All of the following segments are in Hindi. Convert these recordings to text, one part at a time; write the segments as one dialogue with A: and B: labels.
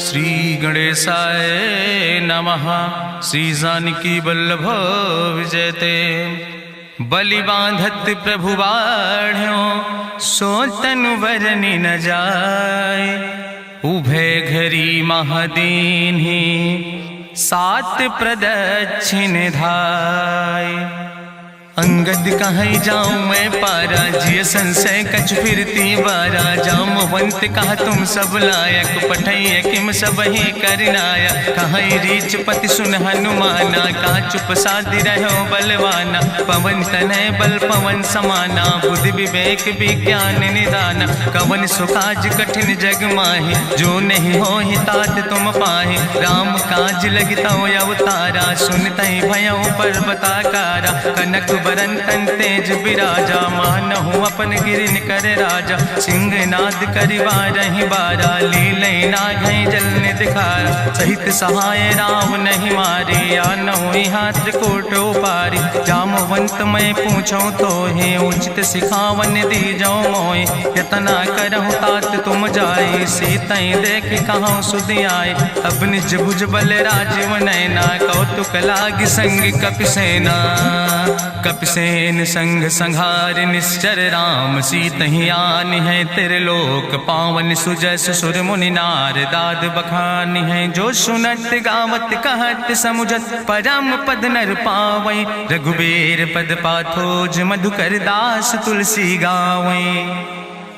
A: श्री गणेशाय नमः। श्री जानकी वल्लभ विजयते। बलि बांधत प्रभु बाढ़ो सो तनु बरनि न जाय। उभय घरी महादीन्हि सात प्रदक्षिण धाय। अंगद कहीं जाऊं मैं पारा जिय संशय कछ फिरती बारा। जामवंत कहा तुम सब लायक पठैय किम सब ही करनाया। कहीं रीच पति सुन हनुमाना कहा चुप साधि रहो बलवाना। पवन तनय बल पवन समाना बुद्धि विवेक विज्ञान निदाना। कवन सुकाज कठिन जग माहि जो नहीं हो ही तात तुम पाहि। राम काज लगिता अवतारा सुनतहि भयो पर्वताकारा। कनक बरन तन तेज बिराजा मानहु अपन गिरिन कर राजा। सिंह नाद करिवारहि बारा लीलै नाघै जल दिखारा। सहित सहाय राम नहीं मारे आनहु यहाँ त्रिकोट पारी। जामवंत मैं पूछो तो हे उचित सिखावन दी जाओ मोय। यतना करहु तात तुम जाए सीतई देख कहूँ सुध आए। अब निज भुज बल राजीव नैना कौतुक लाग संग कपिसेना। कपिसेन संग संहार निश्चर राम सीतहि आनि है त्रिलोक पावन। सुजस सुर मुनि नार दाद बखानि है जो सुनत गावत कहत समुझत। परम पद नर पावै रघुबीर पद पाथोज मधुकर दास तुलसी गावै।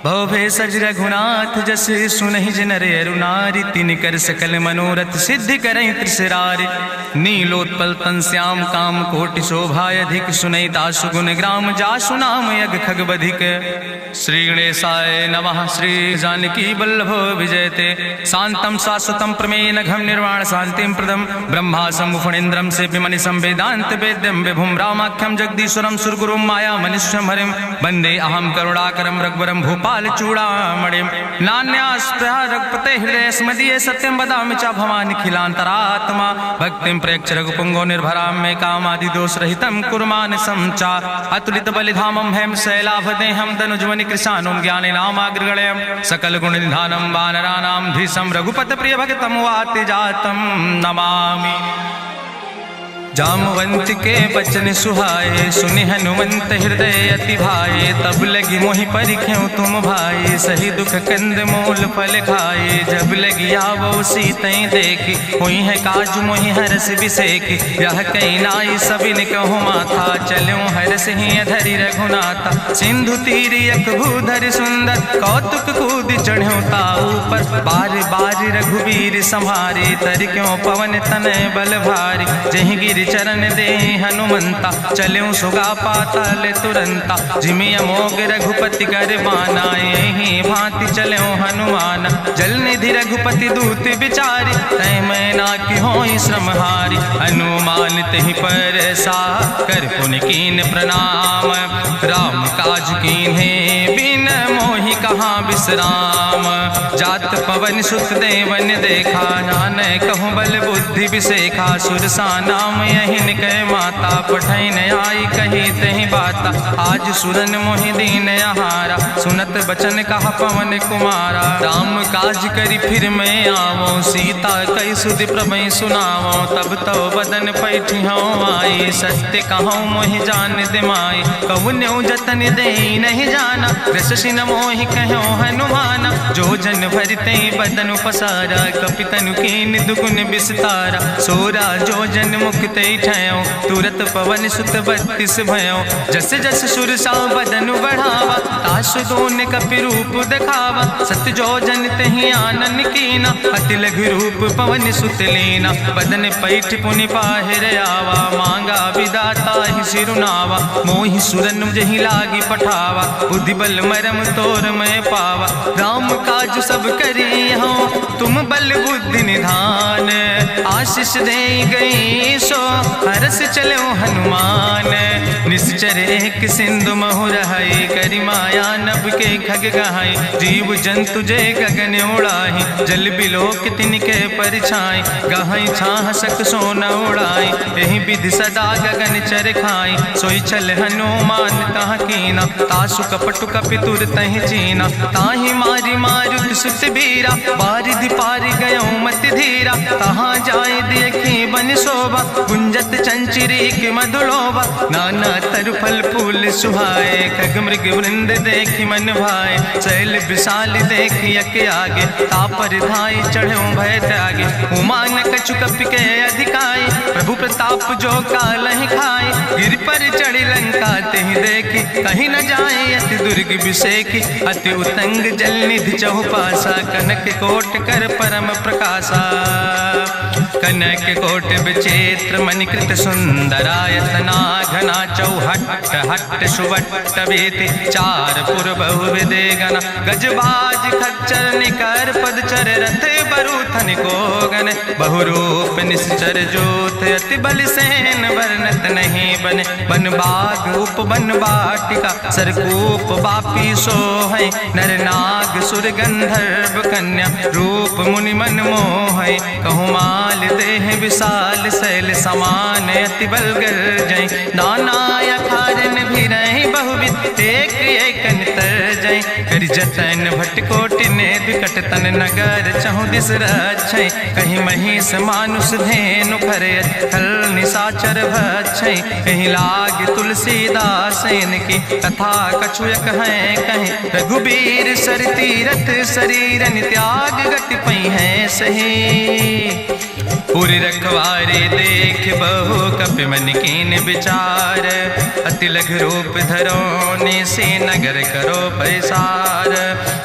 A: भवे सज रघुनाथ जस सुनहि जिनर अरुनारि। तिन कर सकल मनोरथ सिद्धि करहि त्रिसरारि। नीलोत्पल तन श्याम काम कोटि शोभाय अधिक। सुनहि दासु गुण ग्राम जासु नाम यज्ञ खग बधिक। श्री गणेशाय नमः। श्री जानकी वल्लभ विजयते। शांतम शाश्वतम प्रमेय नघम निर्वाण शांतिम प्रदम। ब्रह्मा शंभु फणीन्द्रम से विमनि संवेदांत वेद्यम विभुम रामाख्यम जगदीश्वरम सुरगुरुम माया मनुष्यम हरिम। वंदे अहम करुणाकरम रघुवरम भूपाल चूड़ामणिम। नान्यास्पृहा रघुपते हृदय स्मदीये सत्यम वदामि च भवानि खिलांतरात्मा। भक्तिम प्रेक्ष रघुपुंगो निर्भराम मे कामादि दोष रहितम कुर्मान समचा। अतुलित बलिधामम हेम शैलाभदेहम दनुजवनि कृशानुम ज्ञानि नामाग्रगण्यम। सकल गुण निधानम वानराणाम धीशम रघुपत प्रिय भक्तम वाति जातम नमामि। जामवंत के बचन सुहाए सुनि हनुमंत हृदय अति भाए। तब लगी मोहि परिख्यों तुम भाई सही दुख कंद मूल फल खाए। जब लगी आवो सीतई देखी हुई है काज मोहि हरस बिसेखी। यह कई नाई सबिन कहु माथा चल्यों हरस ही अधरि रघुनाथा। सिंधु तीर यक भूधर सुंदर कौतुक कूद चढ़्यों ताऊ पर। बार बार रघुवीर संहारे तर क्यों पवन तनय बल भारी। जहि गिर चरण दे हनुमंता चल्यों सुगा पाताल तुरंता। जिमि अमोघ रघुपति कर बाना यही भांति चल्यों हनुमान। जल निधि रघुपति दूत बिचारी तय मैं ना कि होई श्रमहारी। हनुमान तहि पर सा कर पुनि कीन प्रणाम। राम काज कीन्हे बिन मोहि कहाँ विश्राम। जात पवन सुत देवन देखा नान कहूँ बल बुद्धि विसेखा। सुरसा नाम यहिन कह माता पठैन आई कही तहि बाता। आज सुरन मोहि दीन आहारा सुनत बचन कहा पवन कुमारा। राम काज करी फिर मैं आवो सीता कई सुधि प्रभै सुनावो। तब तो बदन पैठियों आई सत्य कहूँ मोहि जान दिमाई। कहुन्यो जतन दे नहीं जाना रससिन मोहि कहो हनुमाना। जो जन भरते बदन पसारा कपितनु कीन दुगुन विस्तारा। सोरा जो जन मुक्ते ठयो तुरत पवन सुत 32 भयो। जस जस सुरसा बदन बढ़ावा तासु दोन कपि रूप दिखावा। सत्य जो जन तहि आनन कीना अति लघु रूप पवन सुत लीना। बदन पैठ पुनि पाहिर आवा मांगा विदाता ही सिरुनावा। मोहि सुरन जहि लागी पठावा बुद्धि बल मरम तोर मैं पावा। राम काज सब करी हो तुम बल बुद्धि निधान। आशीष दे गई सो हरस चलो हनुमान। निश्चर एक सिंधु महु रहई, करि माया नभ के खग गहाई। जीव जंतु जे गगन उड़ाही, जल बिलोक तिनके परछाई। गहाई छाह सक सोन उड़ाई, एहि विधि सदा गगन चर खाई। सोई छल हनुमान तह कीना, तासु कपटु कपितुर तहि चीना। ताहि मारी मारुत सुत बीरा, बारिधि पारि गयौ मति धीरा। तहाँ जाय देखी बन शोभा, गुंजत चंचिरी के मधुलोभा। नाना तरु फल फूल सुहाए, खग मृग वृंद देखी मन भाए। शैल विशाल देखी यके आगे, तापर धाई चढ़ो भय त्यागे। उमान कछु कपि के अधिकाई, प्रभु प्रताप जो कालहि खाई। गिर पर चढ़ी लंका तेहि देखी, कहीं न जाए अति दुर्ग विषेखी। अति उतंग जल निधि चहुपासा, कनक कोट कर परम प्रकाशा। कनक कोट विचित्र मणिकृत सुंदरायतना, घना चौहट्ट हट्ट सुवट्ट बेति। चार पुर बहु विदे गना, गजबाज खच्चर निकर पदचर। रथ बरूथन को गन, बहुरूप निश्चर जोत। अति बल सेन वर्णत नहीं बने, बन बाग उपवन वाटिका। सरकूप बापी सोहै, नर नाग सुर गंधर्व कन्या। रूप मुनि मन मोहै, कहूँ माल देह विशाल। शैल समान अति बल गर्जै, नाना अखारन भी रही बहुविध। एक एकन तर जै, करि जतन भटकोटि ने विकट तन नगर। चहु दिस रक्षै, कहीं महिष मानुष धेनु खरे। खल निशाचर भक्षै, कहीं लाग तुलसीदास इनकी। कथा कछुयक है कहीं, रघुबीर सर तीरथ शरीरन त्याग। गति पई है सही, पुर रखवारे देख बहु कपि मन कीन विचार। अति लघु रूप धरोने से नगर करो पैसार।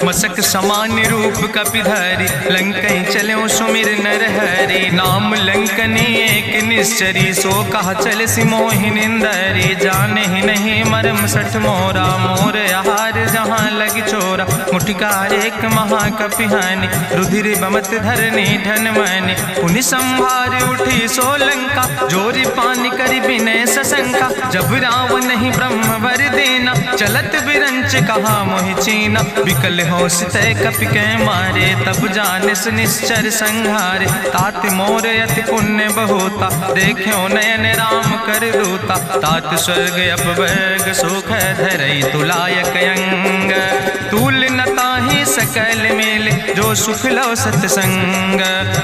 A: मसक समान रूप कपि धरि, लंकई चलो सुमिर नर हरि। नाम लंकनी एक निश्चरी, सो कहा चल सिमोहि निंदरी। जाने ही नहीं मरम सठ मोरा, मोर आहार जहाँ लग चोरा। मुठिकार एक महाकपि हानि, रुधिर बमत धरनी धन मनि। पुनि संभार उठी सोलंका, जोरी पानी करी विनय सशंका। जब रावण ही ब्रह्म वर देना, चलत बिरंच कहा मोहि चीना। विकल होश तय कपि के मारे, तब जानिस निश्चर संहारे। तात मोर अति पुण्य बहुता, देख्यो नयन राम कर दूता। तात स्वर्ग अपवर्ग सुख धरई, तुलायक अंग। तूल न ताहि सकल मेल, जो सुख लो सत्संग।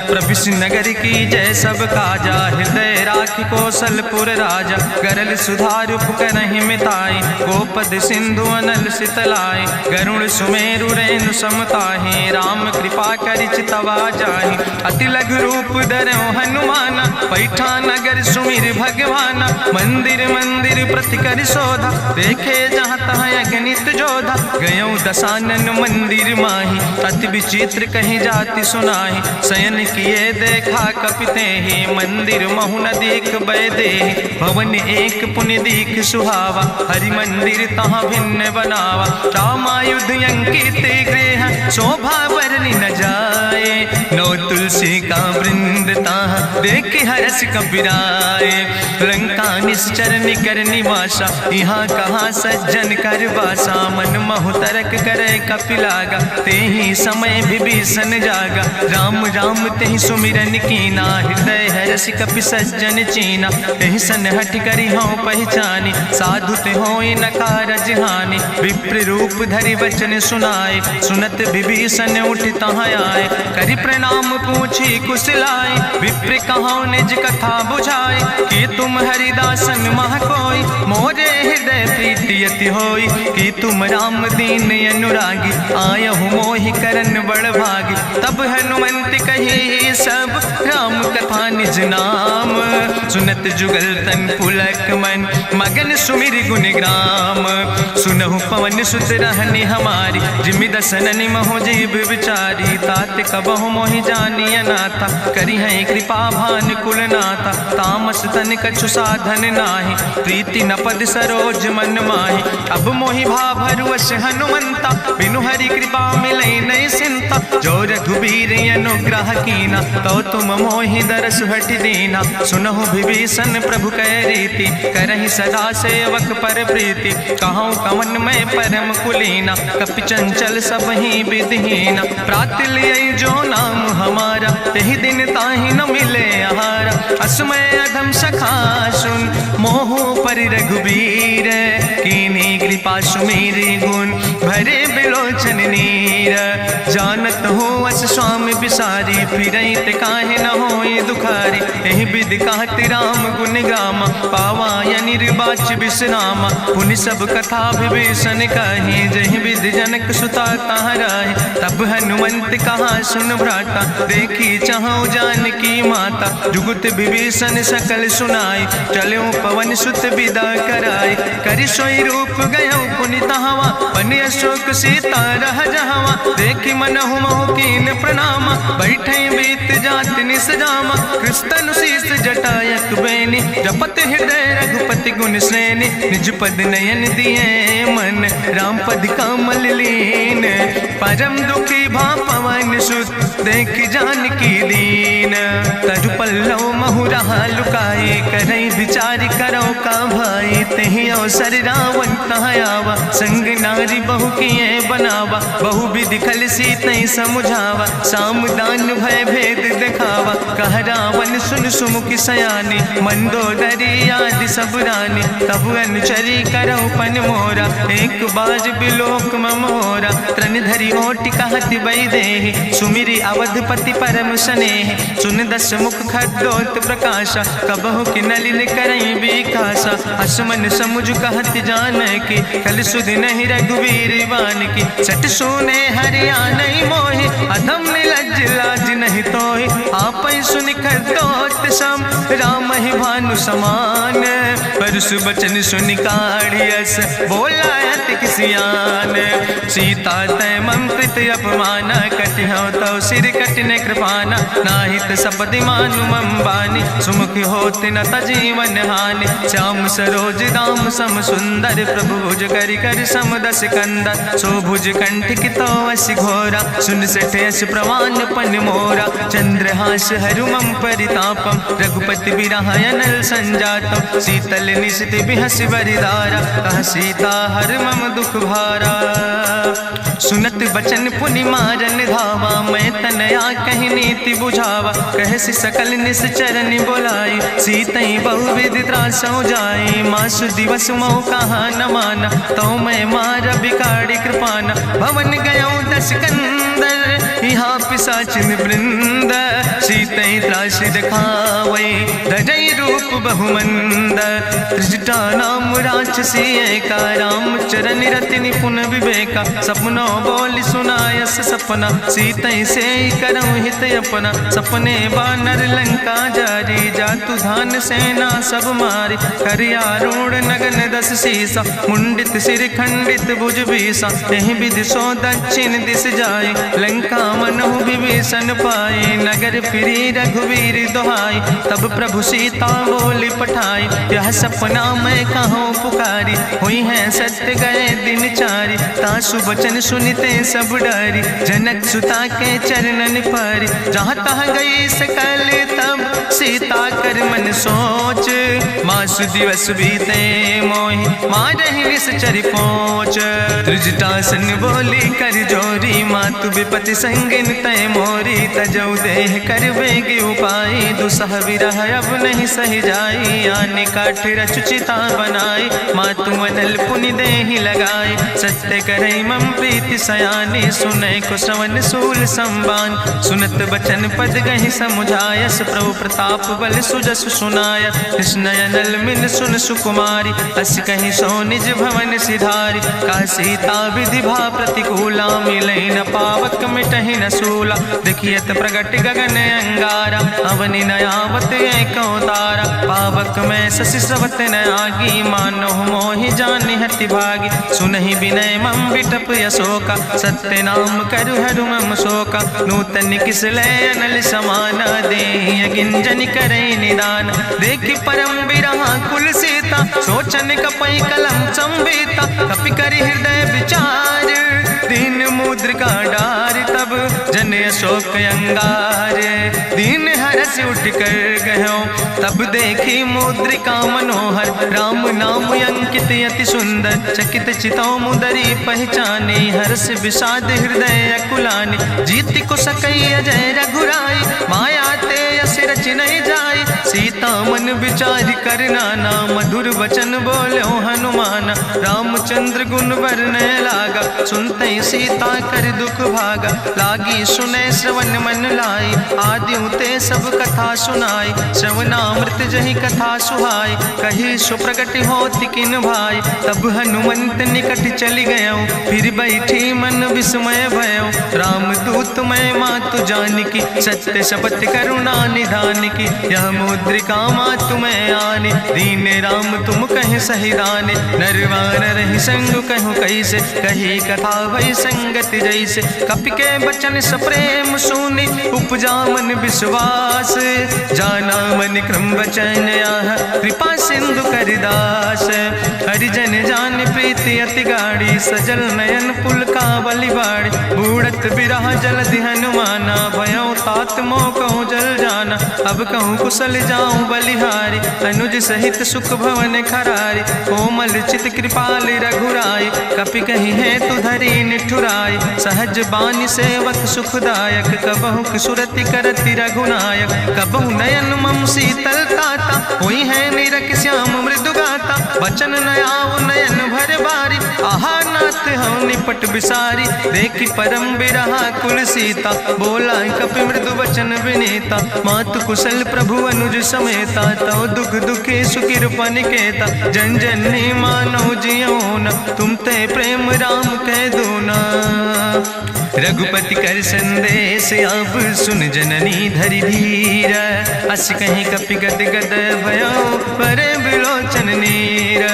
A: प्रविश नगर की जय सब काजा, हृदय राखि कौशलपुर राजा। गरल सुधार उपकरहि मिताई, गोपद सिंधु अनल सितलाई। गरुण सुमेरु रेणु समताहि, राम कृपा करि चितवा जाहि। अति लघु रूप धरौ हनुमाना, पैठा नगर सुमिर भगवाना। मंदिर मंदिर प्रति करि शोधा, देखे जहाँ तहाँ अगणित जोधा। गयौ दशानन मंदिर माही, अति विचित्र कहीं जाति सुनाही। शयन किए देखा कपि तेहि, मंदिर महु न देख बैदेहि। भवन एक पुनि दीख सुहावा, हरि मंदिर तहाँ भिन्न बनावा। रामायुध अंकित गृह, शोभा बरनि न जाए। नौ तुलसी का वृंद तहाँ, देख हरस कपिराए। लंका निश्चर निकर निवासा, यहाँ कहाँ सज्जन कर वासा। मन महु तरक करे कपिलागा, तेहि समय विभीषण जागा। राम राम तेहि सुमिरन कीना, हृदय हरस कपि सज्जन चीना। एहि सन हठ करि हऊँ पहचानी, साधु ते होई न कारज हानि। विप्र रूप धरि वचन सुनाए, सुनत विभीषण उठ तहाँ आए। करि प्रणाम पूछी कुशलाए, विप्र कहौं निज कथा बुझाए। कि तुम हरिदासन मह कोई, मोरे हृदय प्रीति अति होई। कि तुम राम दीन अनुरागी, आयहु मोहि करन बड़ भागी। तब हनुमंत कही सब, राम कथा निज नाम। सुनत जुगल तन पुलक मन, मगन सुमिर गुण ग्राम। सुनहु पवन सुत रहनी हमारी, जिमि दसननि महो जीव विचारी। तात कबहु मोहि जानी अनाथा, करी है कृपा भान कुल नाथा। तामस तन कछु साधन नाही, प्रीति न पद सरोज मन माही। अब मोहि भाभरुवश हनुमंता, बिनु हरि कृपा मिलै नहीं सिंता। जो रघुबीर अनुग्रह कीना, तो तुम मोहि दर्श सुहट दीना। सुनहु विभीषण प्रभु कै रीति, करहि सदा सेवक पर प्रीति। कहूँ कवन में परम कुलीना, कपि चंचल सब ही विधिहीना। प्रात लिय जो नाम हमारा, तेहि दिन ताहि न मिले आहारा। असमय अधम सखा सुन, मोह पर रघुबीर। कीन्ही कृपा सुमेरि गुण, भरे बिलोचन नीर। जानत हो अस स्वामी बिसारी, फिरहि ते काहे न होई दुखारी। एहि विधि कहत राम गुण गामा, पावा निर्वाच विश्रामा। पुनि सब कथा विभीषण कही, जहि विधि जनक सुता कहाँ रहे। तब हनुमंत कहा सुन भ्राता, देखी चाहूँ जानकी माता। जुगुत विभीषण सकल सुनाई, चलो पवन सुत विदा कराई। करि सोई रूप गयो पुनि तहवा, बन अशोक सीता रह जहवा। देखी मनहु मोह कीन प्रणामा, बैठे बीत जात निस जामा। कृष्ण शीस जटायक बेनी, जपत हृदय रघुपति गुण श्रेणी। निज पद नयन दिए मन, राम पद कमल लीन। परम दुखी भा पवन सुत, देख जानकी दीन। तरु पल्लव महु रहा लुकाई, करई विचार करो का भाई। तेहि अवसर रावण तहाँ आवा, संग नारी बहु किए बनावा। बहु विधि खल सीतहि समुझावा, सामदान भय भेद दिखावा। कह रावण सुन सुमुखी सयानी, मंदोदरी आदि सब रानी। तब अनुचरी करौ पन मोरा, एक बाज बिलोक ममोरा। तृण धरि ओट कहत वैदेही, सुमिरी अवधपति परम स्नेह। सुन दस मुख खद्योत प्रकाशा, कबहु कि नलिन करई बिकासा। असमन समुझ कहत जानकी, कल सुध नहीं रघुवीर बान की। सट सुने हरियाणई मोहि, अधम निलज्ज लाज नहीं तोहि। आपै सुनि खद्योत सम, राम ही भानु समान। परसु बचन सुनि काढ़ियस, बोला अति किसियान। सीता तै मम कृत अपमाना, कटिहौ तौ सिर कटिन कृपाना। नाहित सपदि मानु मम बानी, सुमुख होत न तजीवन हानि। श्याम सरोज दाम सम सुंदर, प्रभु भुज करि कर सम दस कंदर। सो भुज कंठ कितो अस घोरा, सुन सठ अस प्रवान पन मोरा। चंद्रहास हरु मम परितापम, रघुपति बिरहायनल संजातम। शीतल निशित बिहस बरिदारा, कह सीता हर मम दुख भारा। सुनत बचन पुनि मारन धावा, मैं तनया कहि नीति बुझावा। कहसि सकल निश्चरन बोलाई, सीतई बहुविधि त्रासौ जाई। मासु दिवस मोह कहा न माना, तो मैं मार बिकाड़ी कृपाना। भवन गयो दस कंदर, यहाँ पिशाचिन वृंद। सीतई त्रास दिखावै, धजई रूप बहुमंद। त्रिजटा नाम राक्षसी एका, राम चरण रति निपुण विवेका। सपनो बोल सुनायस सपना, सीतई से करऊँ हित अपना। सपने बानर लंका जारी, जातु धान सेना सब मारी। करियारूढ़ नगन दस सीसा, मुंडित सिर खंडित भुज बीसा। यही विधि सो दक्षिण दिस जाय, लंका मनहु विभीषण पाए। नगर फिरी रघुवीर दोहाई, तब प्रभु सीता बोली पठाई। यह सपना मैं कहूँ पुकारी, हुई है सत्य गए दिन चारी। तासु वचन सुनते सब डरी, जनक सुता के चरणन पर। जहाँ तहाँ गई सकल तब, सीता कर मन सोच। मासु दिवस बीते मोहि, मारहि निश्चर पहुँच। त्रिजटासन बोली कर जोरी, मातु विपति संगिन तय मोरी। तजौ देह कर बेगी उपाय, दुसह विरह अब नहीं सही जाई। आने काठ रचुचिता बनाई, मातु अनल पुनि देहि लगाई। सत्य करई मम प्रीति सयानी, सुनै को श्रवण सूल संबान। सुनत बचन पद गहि समुझायस, प्रभु प्रताप बल सुजस सुनाय। कृष्णय नल मिल सुन सुकुमारी, अस कहि सो निज भवन सिधारी। का सीता विधि भा प्रतिकूला, मिलै न पावक मिटहि न सूला। देखियत प्रगट गगन अंगारा, अवनि न आवत एको तारा। पावक में शशि स्रवत न आगी, मानो मोहि जानि हति भागी। सुनहि विनय मम बिटप यशोका, सत्य नाम करु हरु मम शोका। नूतन किस लय अनल समाना, देहि गिंजन करई निदान। देखि परम बिरहा कुल सीता, सोचन कपई कलम संवेता। कपि करि हृदय विचार, दीन मुद्रिका डार। तब जन जन अशोक अंगार। दीन हरस उठ कर गयो तब देखी मुद्रिका मनोहर। राम नाम अंकित अति सुंदर चकित चितौ मुदरी पहचाने। हर्ष विषाद हृदय अकुलानि जीत को सकई अजय रघुराई। माया ते यस रच नहीं जाई सीता मन विचार कर नाना। मधुर वचन बोलो हनुमान रामचंद्र गुण वर्णय लागा। सुनते सीता कर दुख भागा लागी सुने श्रवण मन लाई। आदि ते सब कथा सुनाई श्रवणामृत जहि कथा सुहाई। कही सुप्रगट होति किन भाई तब हनुमंत निकट चली गयो। फिर बैठी मन विस्मय भयो राम दूत मैं मातु जानकी। सत्य शपथ करुणा निधान की यह मुद्रिका मातु मैं आने। दीन राम तुम कहे सही दाने नरवान रही संग कहूँ कैसे। कही कथा भई संगति जैसे कपि के बचन सप्रेम सुनी। उपजा मन विश्वास जाना मन क्रम वचन आह कृपा सिंधु करिदास। हरिजन जान प्रीति अति गाड़ी सजल नयन पुलका बलिबाड़ी। बूढ़त बिरह जलधि हनुमाना भयो तात मोह कहूँ जल जाना। अब कहूँ कुशल जाऊँ बलिहारी अनुज सहित सुख भवन खरारी। कोमल चित कृपाल रघुराई कपि कही है तु धरी निठुराई। सहज बानी सेवक सुखदायक कबहु सुरति करति रघुनायक। कबहु नयन मम शीतल ताता हुई है निरख श्याम मृदु गाता। वचन नयाव नयन भर बारी आहा नाथ हम निपट बिसारी। देखी परम बिरहा कुल सीता बोला कपि मृदु वचन विनीता। मातु कुशल प्रभु अनुज समेता तव दुख दुखी सुखिर पनिकेता। जन जन मानो जियो न तुम ते प्रेम राम कह दो ना। रघुपति कर संदेश अब सुन जननी धरि धीर। अस कहीं कपि गद गद भयो परे बिलोचन नीर।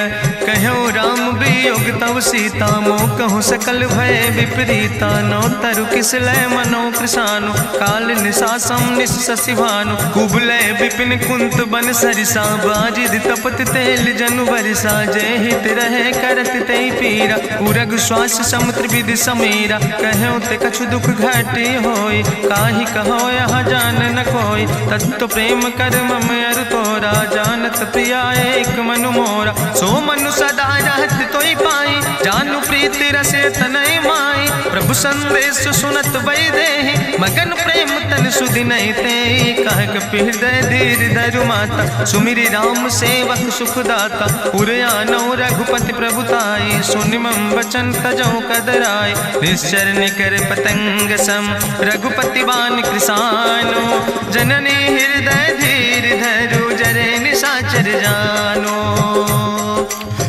A: कहो राम वियोग तव सीता मोह कहूँ सकल भय विपरीता। नौ तरु किस लय मनो कृषानु काल निशासम निशि भानु। कुबलय विपिन कुंत बन सरिसा बाजिद तपत तेल जनु बरिसा। जय हित रहे करत ते पीरा उरग श्वास समुद्र विधि समीरा। कहो ते कछु दुख घटी होई काहि कहो यहाँ जान न कोई। तत्व प्रेम कर मम अरु तोरा जानत प्रिया एक मनु मोरा। सो मनु सदा रहत तोई पाई जानु प्रीति रसे तनय माई। प्रभु संदेश सुनत वै देहि मगन प्रेम तन सुधि नहीं ते। कह कपि हृदय धीर धरु माता सुमिरि राम सेवक सुखदाता। उरयानो रघुपति प्रभुताई सुनि मम वचन तजौ कदराय। निश्चर निकर पतंग सम रघुपति बान कृसानो। जननी हृदय धीर धरु जरे निशाचर जानो।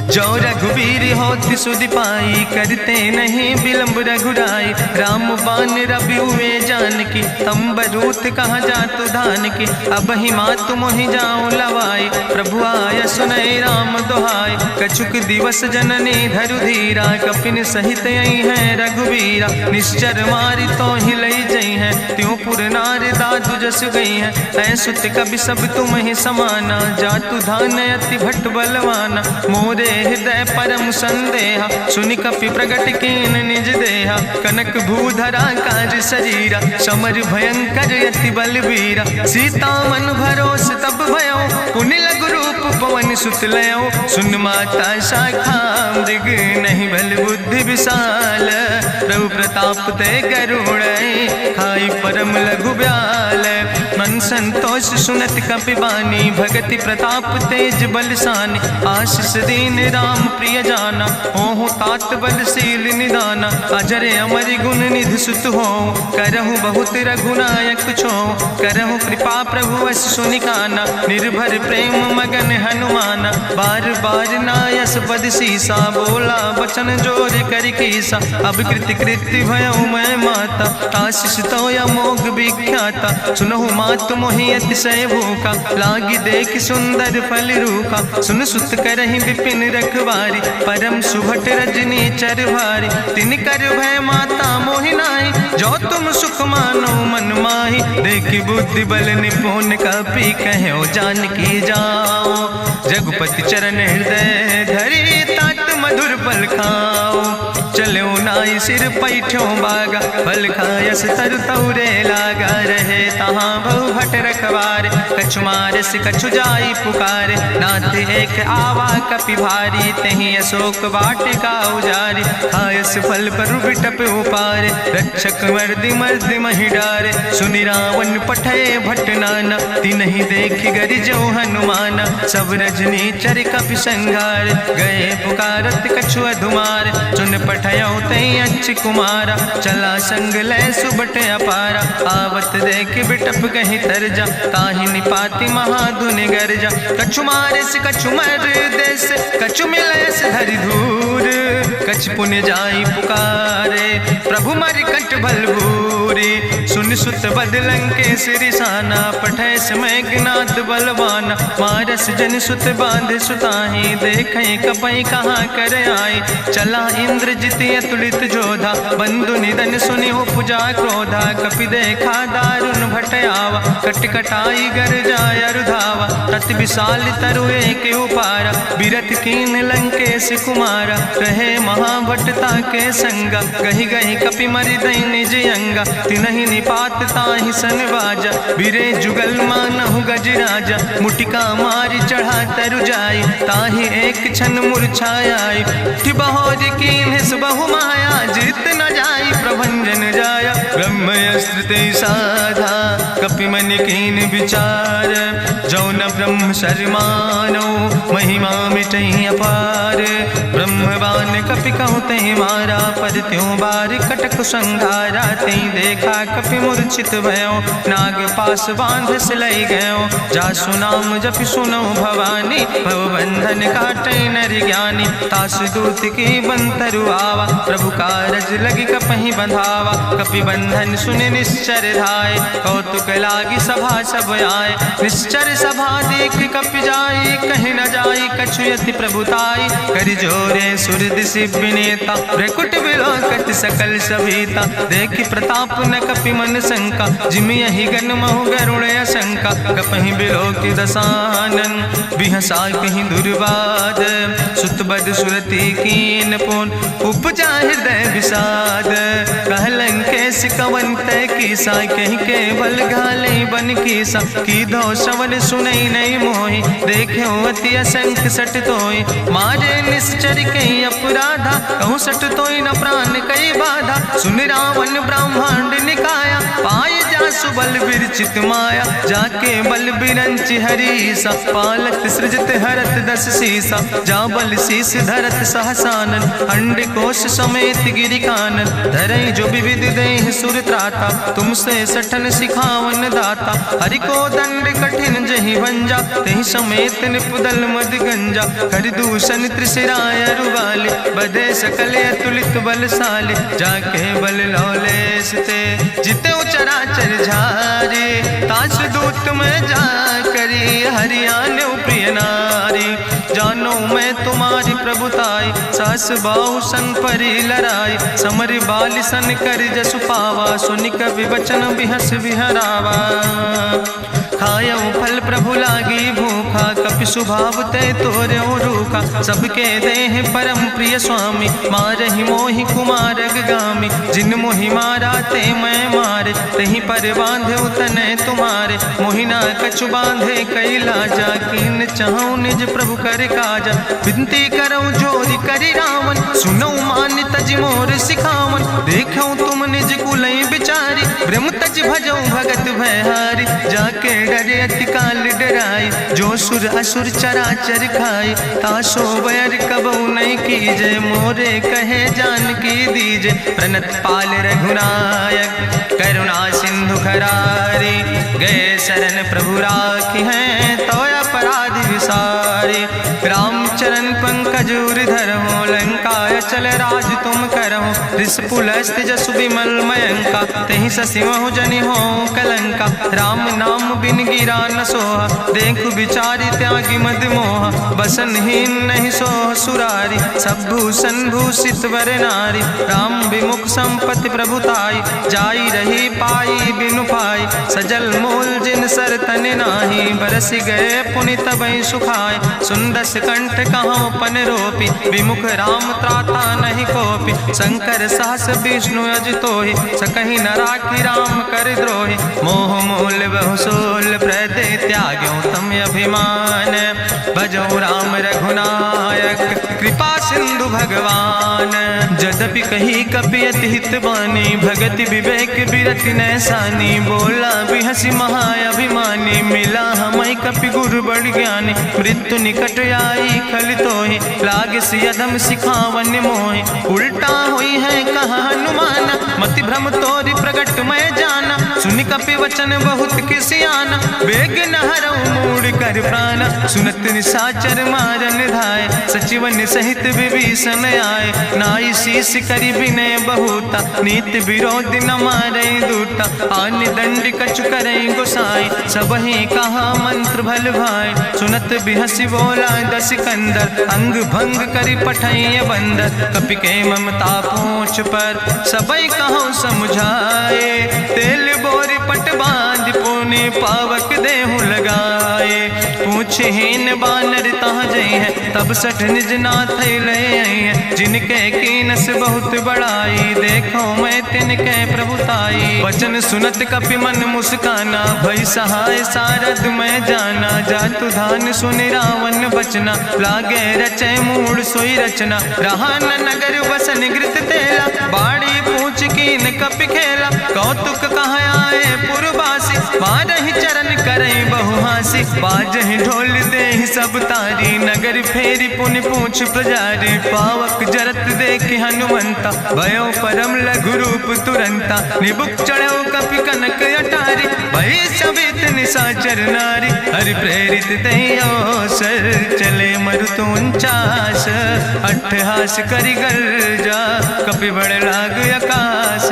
A: जो रघुवीर होति सुधि पाई करते नहीं विलंब रघुराई। राम बान रवि हुए जानकी तंबरूथ कहाँ जातु धान की। अब ही मातु मोहि जाऊँ लवाई प्रभु आय सुनय राम दुहाई। कछुक दिवस जननी धरु धीरा कपिन सहित यही है रघुवीरा। निश्चर मारी तो ही लई जई है त्यों पुर नार दादु जस गई है। ऐसुत कभी सब तुम ही समाना जातु धान अति भट्ट बलवाना। मोरे हृदय परम संदेहा सुनि कपि प्रगट कीन निज देहा। कनक भूधरा काज शरीरा समर भयंकर यति बलवीरा। सीता मन भरोस तब भयो पुनि लघु रूप पवन सुत लयो। सुन माता शाखा मृग नहीं बल बुद्धि विशाल। प्रभु प्रताप ते गरुड़ खाई परम लघु ब्याल। मन संतोष सुनत कपि बानी भगति प्रताप तेज बलसानी। आशीष दीन राम प्रिय जाना ओहु तात बलशील निदाना। अजर अमर गुण निधि सुत हो करहु बहुत रघुनायक छो। करहु कृपा प्रभु अस सुनिकाना निर्भर प्रेम मगन हनुमाना। बार बार नायस पद सीसा बोला बचन जोर कर कीसा। अब कृति कृति भयो मैं माता आशीष तो अमोघ विख्याता। सुनहु मातु मोहि अतिशय भूखा लागी देख सुंदर फल रूखा। सुन सुत करहि विपिन रखवारी परम सुभट रजनी चर भारी। तिन कर भय माता मोहि नाहि जो तुम सुख मानो मन माहि। देखि बुद्धि बल निपुण कपि कहो जानकी जाओ। रघुपति चरण हृदय धरि तात मधुर फल खाओ। चलो नाई सिर पैठो बागा, फल खायस तरु तौरे लागा। रहे तहाँ बहु भट रखवारे, कछु मारस कछु जाई पुकारे। नाथ एक आवा कपि भारी, तहीं अशोक वाटिका उजारी। खायस फल पर बिटप उपारे, रक्षक मर्दि मर्दि महि डारे। सुनि रावण पठय भट नाना, तिन्हि देखि गरिजौ हनुमाना। सब रजनी चर कपि संघार, गए पुकारत कछु अधुमार। चुन पठयौ तई अच्छ कुमारा, चला संग लय सुबट अपारा। आवत देख बिटप कहीं तरजा, ताहि निपाति महाधुनि गर्जा। कछु मारिस कछु मर देस, कछु मिलयस धरि धूर। कछ पुण्य जाई पुकारे, प्रभु मरि कंठ भल भूरी। सुन सुत बद लंकेश रिसाना, पठय समय ज्ञात बलवाना। मारस जन सुत बांध सुताहि, देखें कपई कहाँ कर आए। चला इंद्रजित अतुलित जोधा, बंधु निधन सुनि उपजा क्रोधा। कपि देखा दारुण भट आवा, कट कटाई गर जाय रुधावा। तत विशाल तरु एक उपारा, बिरत कीन लंकेश कुमारा। रहे महाभटता के संगा, गहि गहि कपि मरि दई निज अंगा। तिन्हि निपात ताहि सन बाजा, बिरे जुगल मानहु गजराजा। मुटिका मारि चढ़ा तरु जाई, ताहि एक क्षण मूर्छाई। बहोज कीन्हिस बहु माया, जीत न जाई प्रभंजन जाया। ब्रह्मयस्त्र ते साधा, कपि मन कीन विचार। जौ न ब्रह्म शर्मानो, महिमा मिटई अपार। ब्रह्मवान कपि कहु तहि मारा, पद त्यों बार कटक संघारा। तई देखा कपि मूर्छित भयो, नाग पास बांध सिलई गयो। जासु नाम जपि सुनो भवानी, भव बंधन काटई नर ज्ञानी। तासु दूत की बंतरु आवा, प्रभु कारज लगी कपहि बंधावा। कपि बंधन सुनि निश्चर धाय, कौतुक लागी सभा सब आए। निश्चर सभा देख कपि जाई, कहीं न जाई कछु यति प्रभुताई। कर जोरे सुर दिसि विनेता, भ्रकुट विलोकत सकल सभीता। देखि प्रताप न कपि मन शंका, जिमि यहि गन महु गरुण शंका। कपहि बिलोकि दसानन, बिहसा कहीं दुर्वाद। सुत बद सुरति कीन पुन, उपजा हृदय विषाद। कह लंकेश कवन तय कीसा, कहीं केवल घाले बन कीसा। की दो श्रवण सुनई नहीं मोहि, देख्यो अति असंख सट तोय। मारे निश्चर कई अपराधा, कहूँ सट तोय न प्राण कई बाधा। सुन रावण ब्रह्मांड निकाया, पाय जासु बल विरचित माया। जाके बल बिरंचि हरीसा, पालत सृजत हरत दस सीसा। जा बल शीस धरत सहसानन, अंड कोश समेत गिरि कानन। धरई जो विविध देह सुर त्राता, तुमसे सठन सिखावन दाता। हरि को दंड कठिन जहि भंजा, तेहि समेत निपुदल मद गंजा। कर दूषण त्रिशिराय रुगाले, बधे सकल अतुलित बलशाले। जाके बल लौलेस ते, जिते चराचर झारे। तास दूत में जा करी, हरियाण प्रिय नारी। जानो मैं तुम्हारी प्रभुताई, सास बाहु सन परी लड़ाई। समर बाल सन कर जसु पावा, सुनि कवि वचन बिहस बिहरावा। खायऊ फल प्रभु लागी भूखा, कपि स्वभाव ते तोर्यो रूखा। सबके देह परम प्रिय स्वामी, मारहि मोहि कुमारग गामी। जिन मोहि मारा ते मैं मारे, तहीं पर बांधे तने तुम्हारे। मोहिना कछु बांधे कई लाजा, कीन चाहूं निज प्रभु कर काजा। विनती करऊं जोरि करि रावण, सुनऊ मान तज मोर सिखावन। देखऊं तुम निज कुलई बिचारी, ब्रह्म तज भजऊं भगत भयहारी। जाके डरे अति काल डराई, जो सुर असुर चराचर खाई। तासो बैर कबऊ नहीं कीजे, मोरे कहे जान की दीजे। प्रणत पाल रघुनायक, करुणा सिंधु खरारी। गए शरण प्रभु राखी हैं, तो अपराध विसारी। रामचरण पंकज उर धरहु, लंकाय चल राज तुम करहु। रिसपुलस्त जसु विमल मयंका, तेहि ससिमहु जनि हो कलंका। राम नाम बिन गिरा न सोहा, देखु बिचारी त्यागी मद मोहा। बसनहीन नहीं सोह सुरारी, सब भूषण भूषित वर नारी। राम विमुख संपत्ति प्रभुताई, जाई रही पाई बिनु पाई। सजल मोल जिन सर तन नाही, बरस गए पुनि तबई सुखाए। सुंदस कंठ कहाँ पन रोपी, विमुख राम त्राता नहीं कोपी। शंकर सहस विष्णु अज तोहि, सकहि न राखी राम कर द्रोहि। मोह मूल बहु सोल प्रदे, त्याग्यो तम अभिमान। भजो राम रघुनायक, कृपा सिंधु भगवान। यद्यपि कही कपि अति हित बानी, भगति विवेक बिरति नैसानी। बोला बिहसी महाअभिमानी, मिला हमै कपि गुरु बड़ ज्ञानी। मृत्यु निकट आई खल तोहि, लागे सियदम सिखावन मोहि। उल्टा हुई है कहा हनुमाना, मति भ्रम तोरि प्रगट मैं जाना। सुनि कपि वचन बहुत किसियाना, बेग न हरऊ मूढ़ कर प्राण। सुनत निशाचर मारन धाय, सचिवन सहित विभीषण आए। नाई शीस करि विनय बहुता, नीति विरोध न मारै दूता। आन दंड कछु करै गोसाई, सबहि कहा मंत्र भल भाई। सुनत बिहसी बोला दस कंदर, अंग भंग करि पठैय बंदर। कपि के ममता पूछ पर, सबई कहो समुझाए। तेल बोरी पट बांध पुनि, पावक देहु लगाए। पूछहीन बानर तहाँ जई है, तब सठ निज नाथ ले आई है। जिनके कीनस बहुत बड़ाई, देखो मैं तिनके प्रभुताई। वचन सुनत कपि मन मुस्काना, भई सहाय सारद मैं जाना। जातु धान सुनि रावण बचना, लागे रचे मूढ़ सोई रचना। रहा न नगर बसन घृत तेला, बाड़ी पूछ कीन कपि खेला। कौतुक कहाँ आए पुरवासी, मारहि चरण करई बहु हासी। बाजहि ढोल देहि सब तारी, नगर फेरी पुनि पूछ प्रजारी। पावक जरत देख हनुमंता, भयो परम लघु रूप तुरंता। निबुक चढ़ो कपि कनक अटारी, भई सवित निशाचर नारी। हरि प्रेरित तहि अवसर, चले मरुत 49। अट्ठहास करि गर्जा, कपि बड़ लाग आकाश।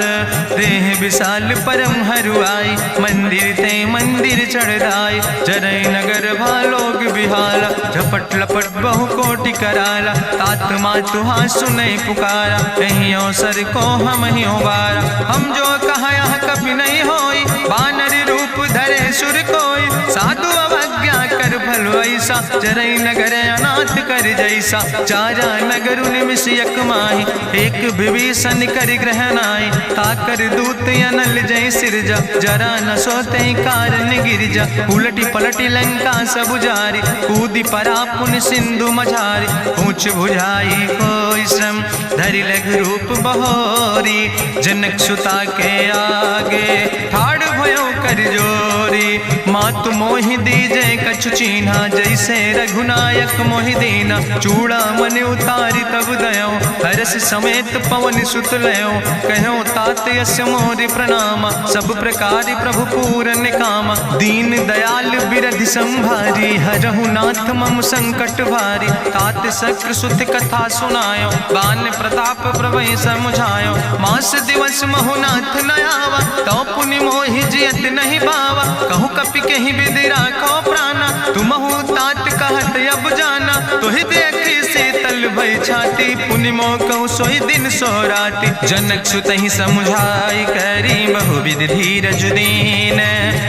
A: देह विशाल परम हरुआई, मंदिर ते मंदिर चढ़ाई। जरई नगर भालोग बिहाला, झपट लपट बहु कोटि कराला। तात मातु हाँ सुनै पुकारा, एहि अवसर को हम ही उबारा। हम जो कहा यहाँ कभी नहीं होई, बानर रूप धरे सुर कोई। साधु अवज्ञा कर फल ऐसा, जरई नगर अनाथ कर जैसा। चारा नगर निमिष यक माही, एक विभीषण कर ग्रह नाई। ताकर दूत अनल जय सिरजा, जरा न सोते कारण गिरजा। उलटी पलटी लंका सब जारी, कूदी परा पुन सिंधु मझारी। पूछ बुझाई कोई श्रम, धरि लघु रूप बहोरी। जनक सुता के आगे, ठाड़ भयो कर जोरी। मातु मोहि दीजे कछु चीन्हा, जैसे रघुनायक मोहि दीना। चूड़ा मन उतारी तब दयो, हरस समेत पवन सुत लयो। कहो तात यस्य मोरि प्रणामा, सब प्रकार प्रभु पूरन कामा। दीन दयाल बिरधि संभारी, हरहु नाथ मम संकट भारी। तात शक्र सुत कथा सुनायो, बान प्रताप प्रभय समुझायो। मास दिवस महुनाथ न आवा, तो पुनि मोहि जियत नहीं पावा। कहु कपि कहीं विधि राखो प्राणा, तुमहु तात कहत अब जाना। तुहि देखी शीतल भई छाती, पुनि मोह कहु सोई दिन सो राति। जनक सुतहि समुझाई, करी बहुविधि धीरज दीन।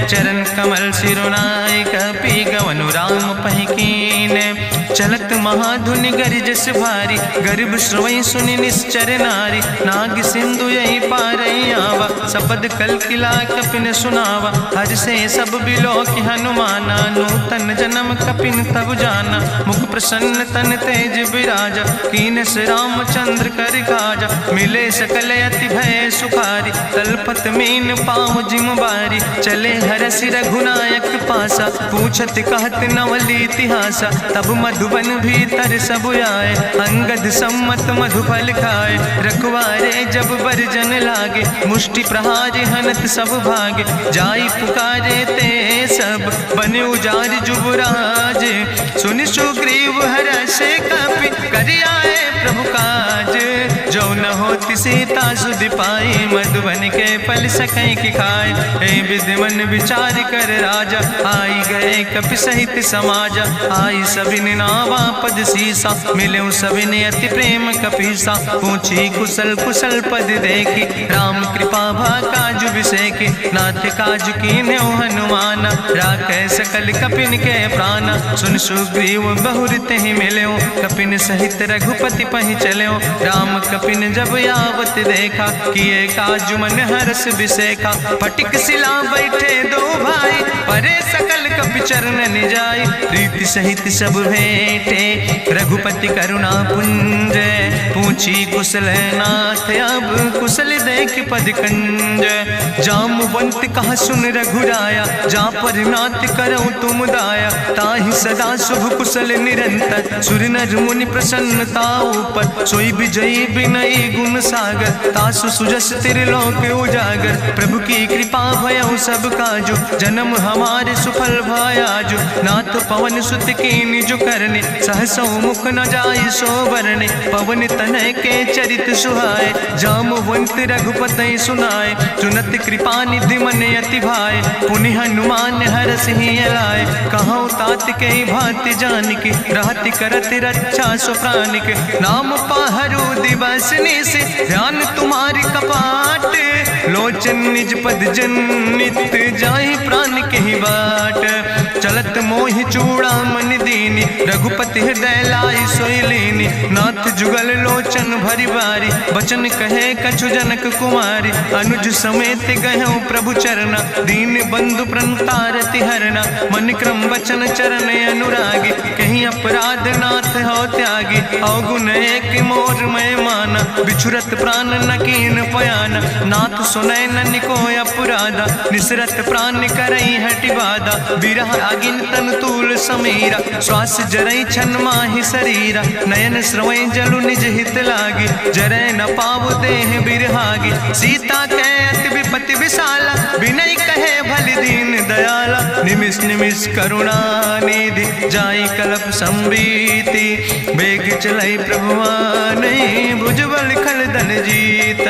A: चरण कमल सिरुनाई, कपि गवनु राम पहि कीन। चलत महाधुनि गरिजस भारी, गर्भ श्रवई सुनि निश्चर नारी। नाग सिंधु यही पारई आवा, सपद कल किला कपिन सुनावा। हर से सब बिलो कि हनुमाना, नूतन जन्म कपिन तब जाना। मुख प्रसन्न तन तेज विराजा, कीनस रामचंद्र कर काजा। मिले सकल अति भय सुखारी, तलपत मीन पाँव जिम बारी। चले हरस रघुनायक पासा, पूछत कहत नवल इतिहासा। तब मधुबन भीतर सब आए, अंगद सम्मत मधुफल खाए। रखवारे जब बरजन लागे, मुष्टि प्रहारे हनत सब भागे। जाई पुकारे ते सब, बने उजार जुबराज। सुनि सुग्रीव हरषे कपि, करि आए प्रभु काज। जो न होती सीता सुध पाई, मधुबन के फल सकै की खाए। हे विधि मन विचार कर राजा, आई गए कपि सहित समाजा। आई सबिन नावा पद सीसा, मिले सबिन अति प्रेम कपीसा। पूछी कुशल कुशल पद देखी, राम कृपा भा काजु विसेकी। नाथ काजु कीन्यो हनुमान, राखे सकल कपिन के प्राण। सुन सुग्रीव बहुर तेहि मिल्यो, कपिन सहित रघुपति पहि चल्यो। राम कपिन जब आवत देखा, किए काजु मन हरस विसेखा। फटिक सिला बैठे दो भाई, परे सकल कपि चरण जाय। प्रीति सहित सब भेंटे, रघुपति करुणा पुंज। पूछी कुशल नाथ, अब कुशल देख पद कंज। जामवंत कहा सुन रघुराया, जा पर नाथ करऊं तुम दाया। ताहि सदा शुभ कुशल निरंतर, सुर नर मुनि प्रसन्नता ऊपर। सोई विजयी विनयी गुण सागर, तासु सुजस त्रिलोक उजागर। प्रभु की कृपा भयउ सब काजु, जन्म हमारे सुफल भयाजु। नाथ पवन सुत की निज करने, सहसो मुख न जाय सो वरने। पवन तनय के चरित सुहाए, जामवंत रघुपति सुनाए। चुनत कृपा निधि मन अति भाए, पुनि हनुमान हरस ही लाए। कहूँ तात के भांति जानकी, रहति करत रक्षा सो प्राणिक। नाम पाहरु दिवस निस, ध्यान तुम्हारी कपाट। लोचन निज पद जनित, जाहि प्राण के ही बाट। चलत मोहि चूड़ामन दीनी, रघुपति हृदय लाई सोई लीनी। नाथ जुगल लोचन भरि बारी, बचन कहे कछु जनक कुमारी। अनुज समेत गहु प्रभु चरना, दीन बंधु प्रणतारति हरना। मन क्रम वचन चरण अनुरागी, कहीं अपराध नाथ हो त्यागी। अवगुण एक मोर मैं माना, बिछुरत प्राण न कीन पयाना। नाथ सुनय नन को अपराधा, निसरत प्राण करई हटि बाधा। बिरह अगिन तन तूल समीरा, श्वास जरई छन माहि शरीरा। नयन श्रवै जलु निज हित लागी, जरै न पाव देह बिरहागी। सीता के अति विपति विशाला, विनय कहे भलि दीन दयाला। निमिष निमिष करुणा निधि, जाई कलप संबीति। बेग चलै प्रभुआनै, भुजबल खल दल जीत।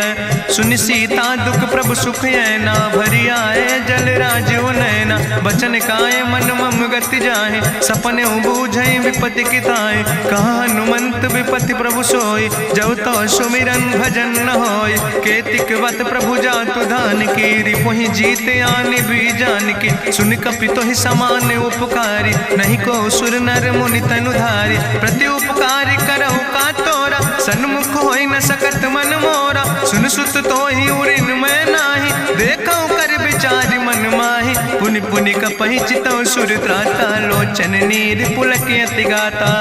A: सुन सीता दुख प्रभु सुख ऐना, भरी आए जल राजो नैना। बचन काए मन मम गति जाहे, सपने बूझै विपति किताए। कहा हनुमंत विपति प्रभु सोई, जब तो सुमिरन भजन न होय। केतिक वत प्रभु जातु धान की, रिपुहि जीत आने भी जान की। सुन कपि तोहि समान उपकारी, नहीं को सुर नर मुनि तनुधारी। प्रति उपकारी करहु का तोरा, सन्मुख होई न सकत मन मोरा। सुन सुत तोहि उरिन मैं नाही, देखौ कर विचार मन माहि। पुनि पुनि कपहि चितौ सुर त्राता, लोचन नीर पुलक अति गाता।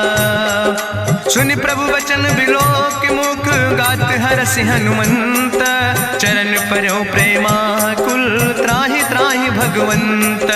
A: सुनि प्रभु वचन बिलोक मुख, गात हरसि हनुमंत। चरण परौ प्रेमाकुल, त्राहि त्राहि भगवंत।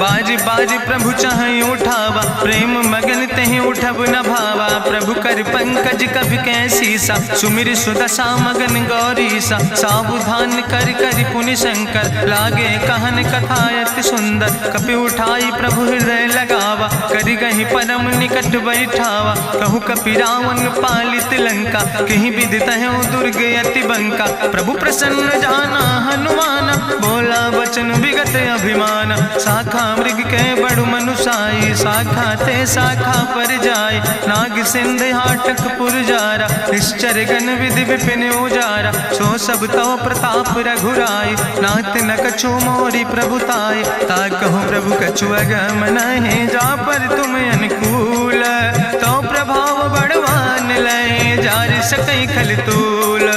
A: बाज बाज प्रभु चाहि उठावा, प्रेम मगन तेहि उठब न भावा। प्रभु कर पंकज कभि कैसीसा, सुमिर सुदशा मगन गौरीसा। सावधान कर कर पुनि शंकर, लागे कहन कथा अति सुंदर। कपि उठाई प्रभु हृदय लगावा, करि गहि परम निकट बैठावा। कहु कपि रावण पालित लंका, कहीं विदित है दुर्ग अति बंका। प्रभु प्रसन्न जाना हनुमाना, बोला वचन विगत अभिमान। शाखा मृग के बड़ु मनुषाई, शाखा ते शाखा पर जाय। नाग सिंध हाटक पुर जारा, निश्चर गण विधि विपिन उजारा। सो सब तो प्रताप रघुराई, नाथ न कछु मोरी प्रभुताई। ता कहूँ प्रभु कछु अगम नहीं, जा पर तुम अनुकूल। तो प्रभाव बड़वान लय, जार सकई खल तूल।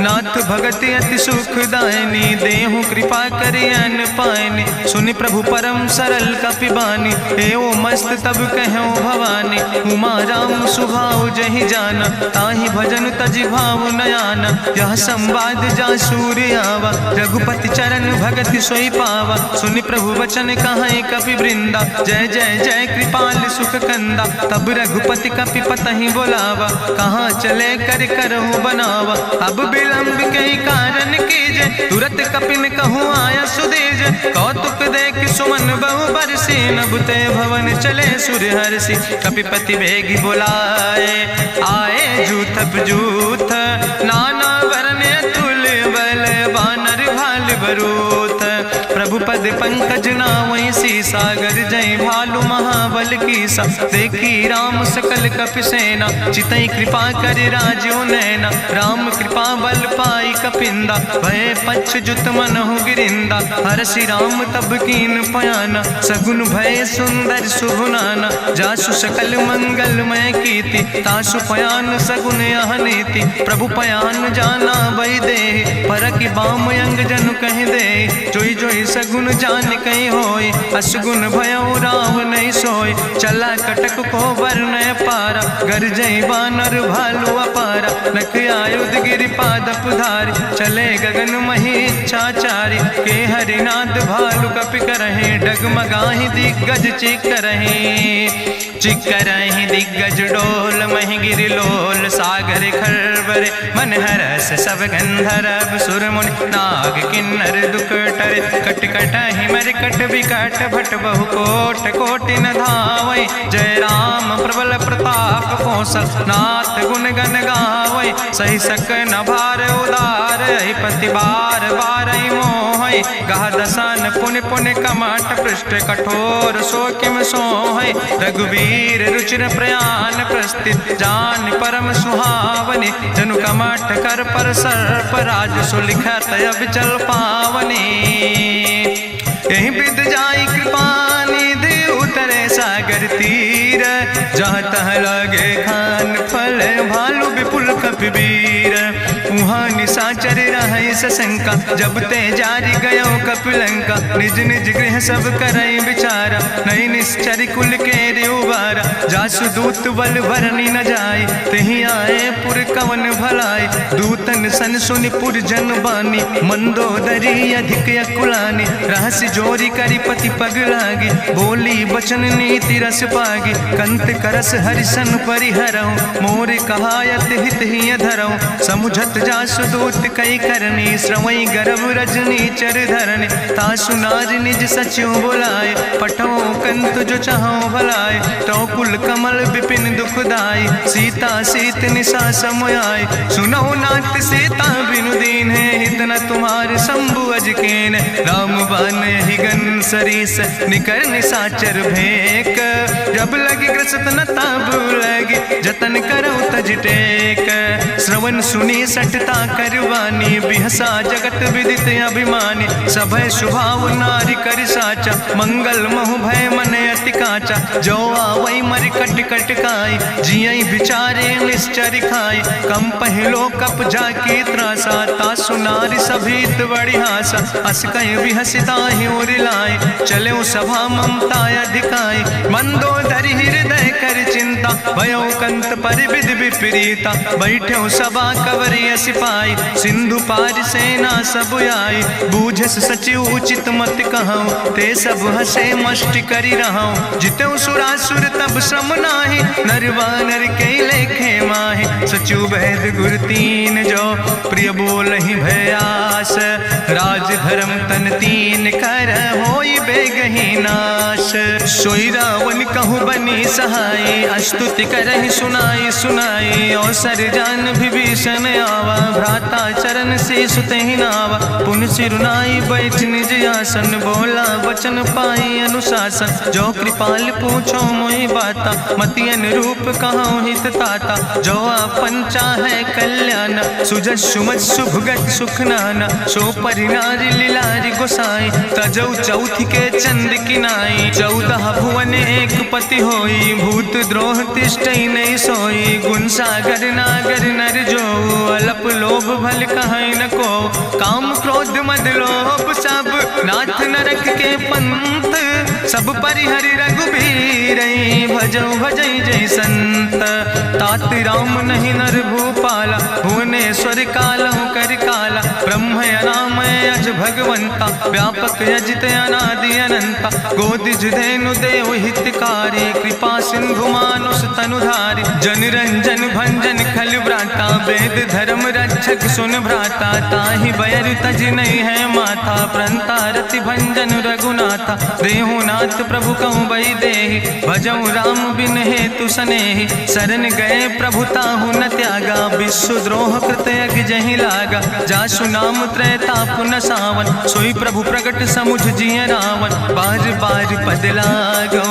A: नाथ भगति अति सुखदायनी, देहु कृपा करि अन पायनी। सुनि प्रभु परम सरल कपिबानी, एवं मस्त तब कहूँ भवानी। उमा राम सुभाव जहि जाना, ताहि भजन तजि भाव नयाना। यह संवाद जा सूर्य आवा, रघुपति चरण भगति सोई पावा। सुनि प्रभु वचन कहाई कपि वृंदा, जय जय जय कृपाल सुख कंदा। तब रघुपति कपि पतहि बोलावा, कहाँ चले कर करहु बनावा। अब विलंब के कारण कीजे, तुरत कपिन कहूँ आया सुदेज। कौतुक देख सुमन बहु बरसी, नभ ते भवन चले सूर्य हर्षि। कपिपति वेगी बुलाए, आए जूथप जूथ नाना गद पंकज नावै सीसा, गर्जय भालु महाबल कीसा। देखी राम सकल कपि सेना, चितई कृपा कर राजो नैना। राम कृपा बल पाई कपिंदा, भय पच्छ जुत मनहु गिरिंदा। हरसि राम तब कीन पयाना, सगुन भय सुंदर शुभ नाना। जासु सकल मंगलमय कीर्ति, तासु पयान सगुन यह नीति। प्रभु पयान जाना भई दे, परखि बाम अंग जनु कहि दे। जोई जोई सगुन जान कहि होय, असगुन भयउ राम नहीं सोय। चला कटक को वर्णय पारा, गर्जय बानर भालु अपारा। नख आयुध गिरि पादप धारि, चले गगन मही इच्छाचारि। के हरिनाद भालु कपि करहि, डगमगाहि दिग्गज चिकरहि। चिकरहि दिग्गज डोल, महि गिरि लोल सागर खरबरे। मन हरस सब गंधर्व सुर मुनि, नाग किन्नर दुख टरे। कट कटहि मरकट विकट, भट बहु कोट कोटि न धावै। जय राम प्रबल प्रताप कौशल, नाथ गुण गण गावै। सही सक न भार उदार, पति बार बार मोहै। गह दसन पुनि पुनि कमठ, पृष्ठ कठोर सो किम सोहै। रघुवीर रुचिर प्रयाण प्रस्थित, जान परम सुहावनी। जनु कमठ कर पर सर्प, राज सुलिखत अब चल पावनी। यही विद जाई कृपा निधि, उतरे सागर तीर। जहाँ तह लगे खान फल, भालु विपुल कपिवीर। उहाँ निशाचर रहै सशंका, जब ते जारी गयो कपिलंका। निज निज गृह सब करई विचारा, नहीं निश्चर कुल के रे उबारा। जासु दूत बल भरनी न जाय, तेहि आए पुर कवन भलाई। दूतन सन सुनि पुर जन बानी, मंदोदरी अधिक अकुलानी। रहस्य जोरी करि पति पग लागी, बोली बचन नीति रस पागी। कंत करस हरिसन परिहरऊँ, मोर कहायत हित ही धरऊँ। समुझत जासु दूत कई करनी, श्रवई गर्भ रजनी चर धरनी। तासु नार निज सचिव बुलाए, पठो कंत जो चाहो भलाए। तो कुल कमल विपिन दुखदाई, सीता सीत निशा समयाय। सुनो नाथ सीता बिनु दीन है, हित न तुम्हार शंभु अजकेन। राम बान हिगन सरीस, निकर निशाचर भेक। जब लगी ग्रसत न ताब लगी, जतन करो तज टेक। श्रवण सुनी सटता करवानी, बिहसा जगत विदित अभिमानी। सभय स्वभाव नारी कर साचा, मंगल महु भय मन अति काचा। जो आवै मर कट कट खाई, जियई बिचारे निश्चर खाई। कम पहलो कप जाकी त्रासा, तासु नारी सभीत बड़ी हासा। अस कहीं बिहसिता ही उरिलाए, चले सभा ममता अधिकाई। मंदोदरी हृदय कर चिंता, भयो कंत पर विधि विपरीता। बैठो सभा कवरिय सिपाही, सिंधु पार सेना सब आई। बूझस सचिव उचित मत कहूँ, ते सब हसे मष्टि करि रहूँ। जितऊ सुरासुर तब श्रम नाही, नर वानर के लेखे माहि। सचिव वैद गुर तीन जो, प्रिय बोलहि भयास। राज धर्म तन तीन कर, होई बेगहि नाश। सोई रावण कहूँ बनी सहाय, अस्तुति करहि सुनाई सुनाई। अवसर जान विभीषण आवा, भ्राता चरण से सुतहि नावा। पुन सिरुनाई बैठ निज आसन, बोला वचन पाई अनुशासन। जो कृपाल पूछो मोहि बाता, मति अनुरूप कहूँ हित ताता। जो आपन चाहे कल्याण, सुजस सुमत सुभगत सुख नाना। सो परिनारी लीलारी गोसाई, तजौ चौथ के चंद किनाई। 14 भुवन एक पति होई, भूत द्रोह तिष्ठई नहीं सोई। गुण सागर नागर नर जो, अलप लोभ भल कहीं न को। काम क्रोध मद लोभ सब, नाथ नरक के पंथ। सब परिहरि रघुबीर, भजौ भजै जय संत। तात राम नहीं नर भूपाला, भुवनेश्वर कालहु कर काला। ब्रह्म अनामय अज भगवंता, व्यापक अजित अनादि अनंता। जनता गोद जुधेनु देव हितकारी कृपा सिंधु मानुष तनुधारी जन रंजन भंजन खल व्राता वेद धर्म रक्षक सुन भ्राता ताहि बयर तज नहीं है माथा प्रंता रति भंजन रघुनाथा देहुनाथ प्रभु कहूँ बई देहि भजऊ राम बिन हेतु सनेहि शरण गए प्रभु ताहु न त्यागा विश्व द्रोह कृत यज्ञ जहि लागा जासु नाम त्रैताप न सावन सोई प्रभु प्रगट समुझ जिय रावण बार बार पद लागो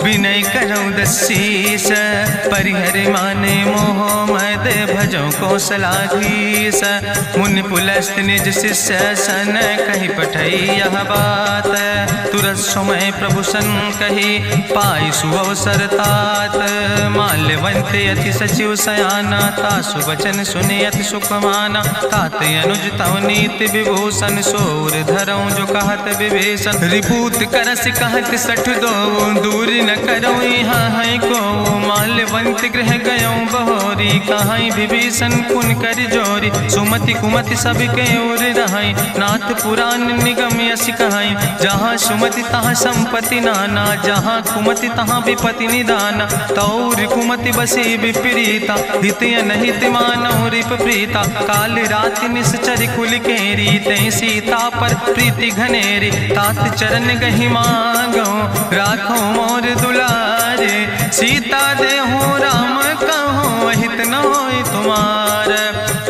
A: विनय करऊँ दसीस परिहर माने मोह मद भजो कौशलाधीश मुनि पुलस्त निज शिष्य सन कही पठई यह बात तुरत समय प्रभु सन कही पाई सुअवसर तात माल्यवंत अति सचिव सयाना तासु वचन सुने अति सुख माना तात अनुज तव नीति विभूषण सोर धरऊँ जो कहत विभीषण रिपूत करस कहत सठ दो दूर न करऊँ यहाँ है को माल्यवंत गृह गयऊँ बहोरी कहाई विभीषण पुन कर जोरी सुमति कुमति सबके ओर रहाई नाथ पुराण निगम यश कहाई जहाँ सुमति तहाँ संपत्ति नाना जहाँ कुमति तहाँ विपति निदाना तौर कुमति बसी विपरीता हितय नहित मानव रिप प्रीता काल राति निश्चर कुल केरी तै सीता पर प्रीति घनेरी तात चरण गहि मांगो राखो मोर दुलारे सीता देहु राम कहो अहित न होय तुम्हार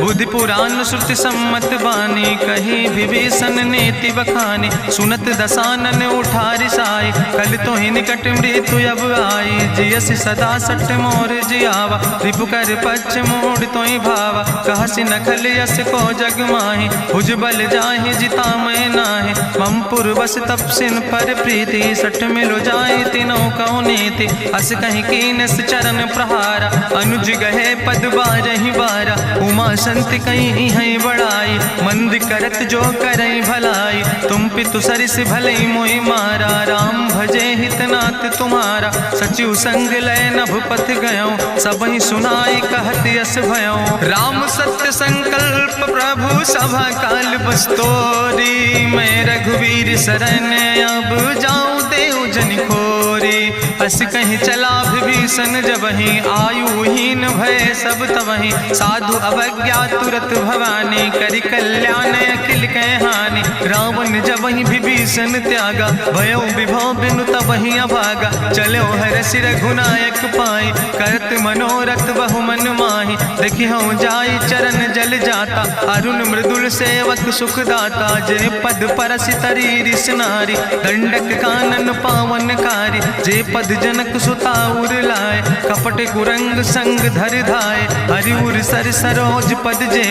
A: बुद्धि पुराण श्रुति सम्मत बानी कही विभीषण नीति बखानी सुनत दसानन उठारि साई कल तो ही निकट मृत्यु अब आई जियस सदा सट मोर जियावा रिपु कर पक्ष मोड़ तो ही भावा कहसी नखल यस को जग माही भुज बल जाहि जिता मैं नाही मम पुरवस तपसिन पर प्रीति सठ मिलो जाए तीनों कौ नीति अस कहीं कीनस चरण प्रहारा अनुज गहे पद बारहि बारा उमा संत कहीं है बड़ाई मंद करत जो करई भलाई तुम पितु सरिस भलई मोहि मारा राम भजे हितनाथ तुम्हारा सचिव संग लय नभ पथ गयो सबहि सुनाई कहत यस भयो राम सत्य संकल्प प्रभु सभा काल बस्तोरी मैं रघुवीर शरण अब जाऊं देव जन खोरी अस कहीं चला विभीषण जबहि आयुहीन भय सब तबहि साधु अवज्ञा तुरत भवानी करि कल्याण अखिल कै हानि रावण जबहि विभीषण त्यागा भयो विभव बिनु तबहि अभागा चलो हरसि रघुनायक पाई करत मनोरथ बहु मन माहि देखिहु जाई चरण जल जाता अरुण मृदुल सेवक सुख दाता जे पद परसि तरी रिस नारी दंडक कानन पावन कारी जे पद जनक सुताउर लाए कपट कुरंग संग धर धाय हरिउर सर सरोज पद जे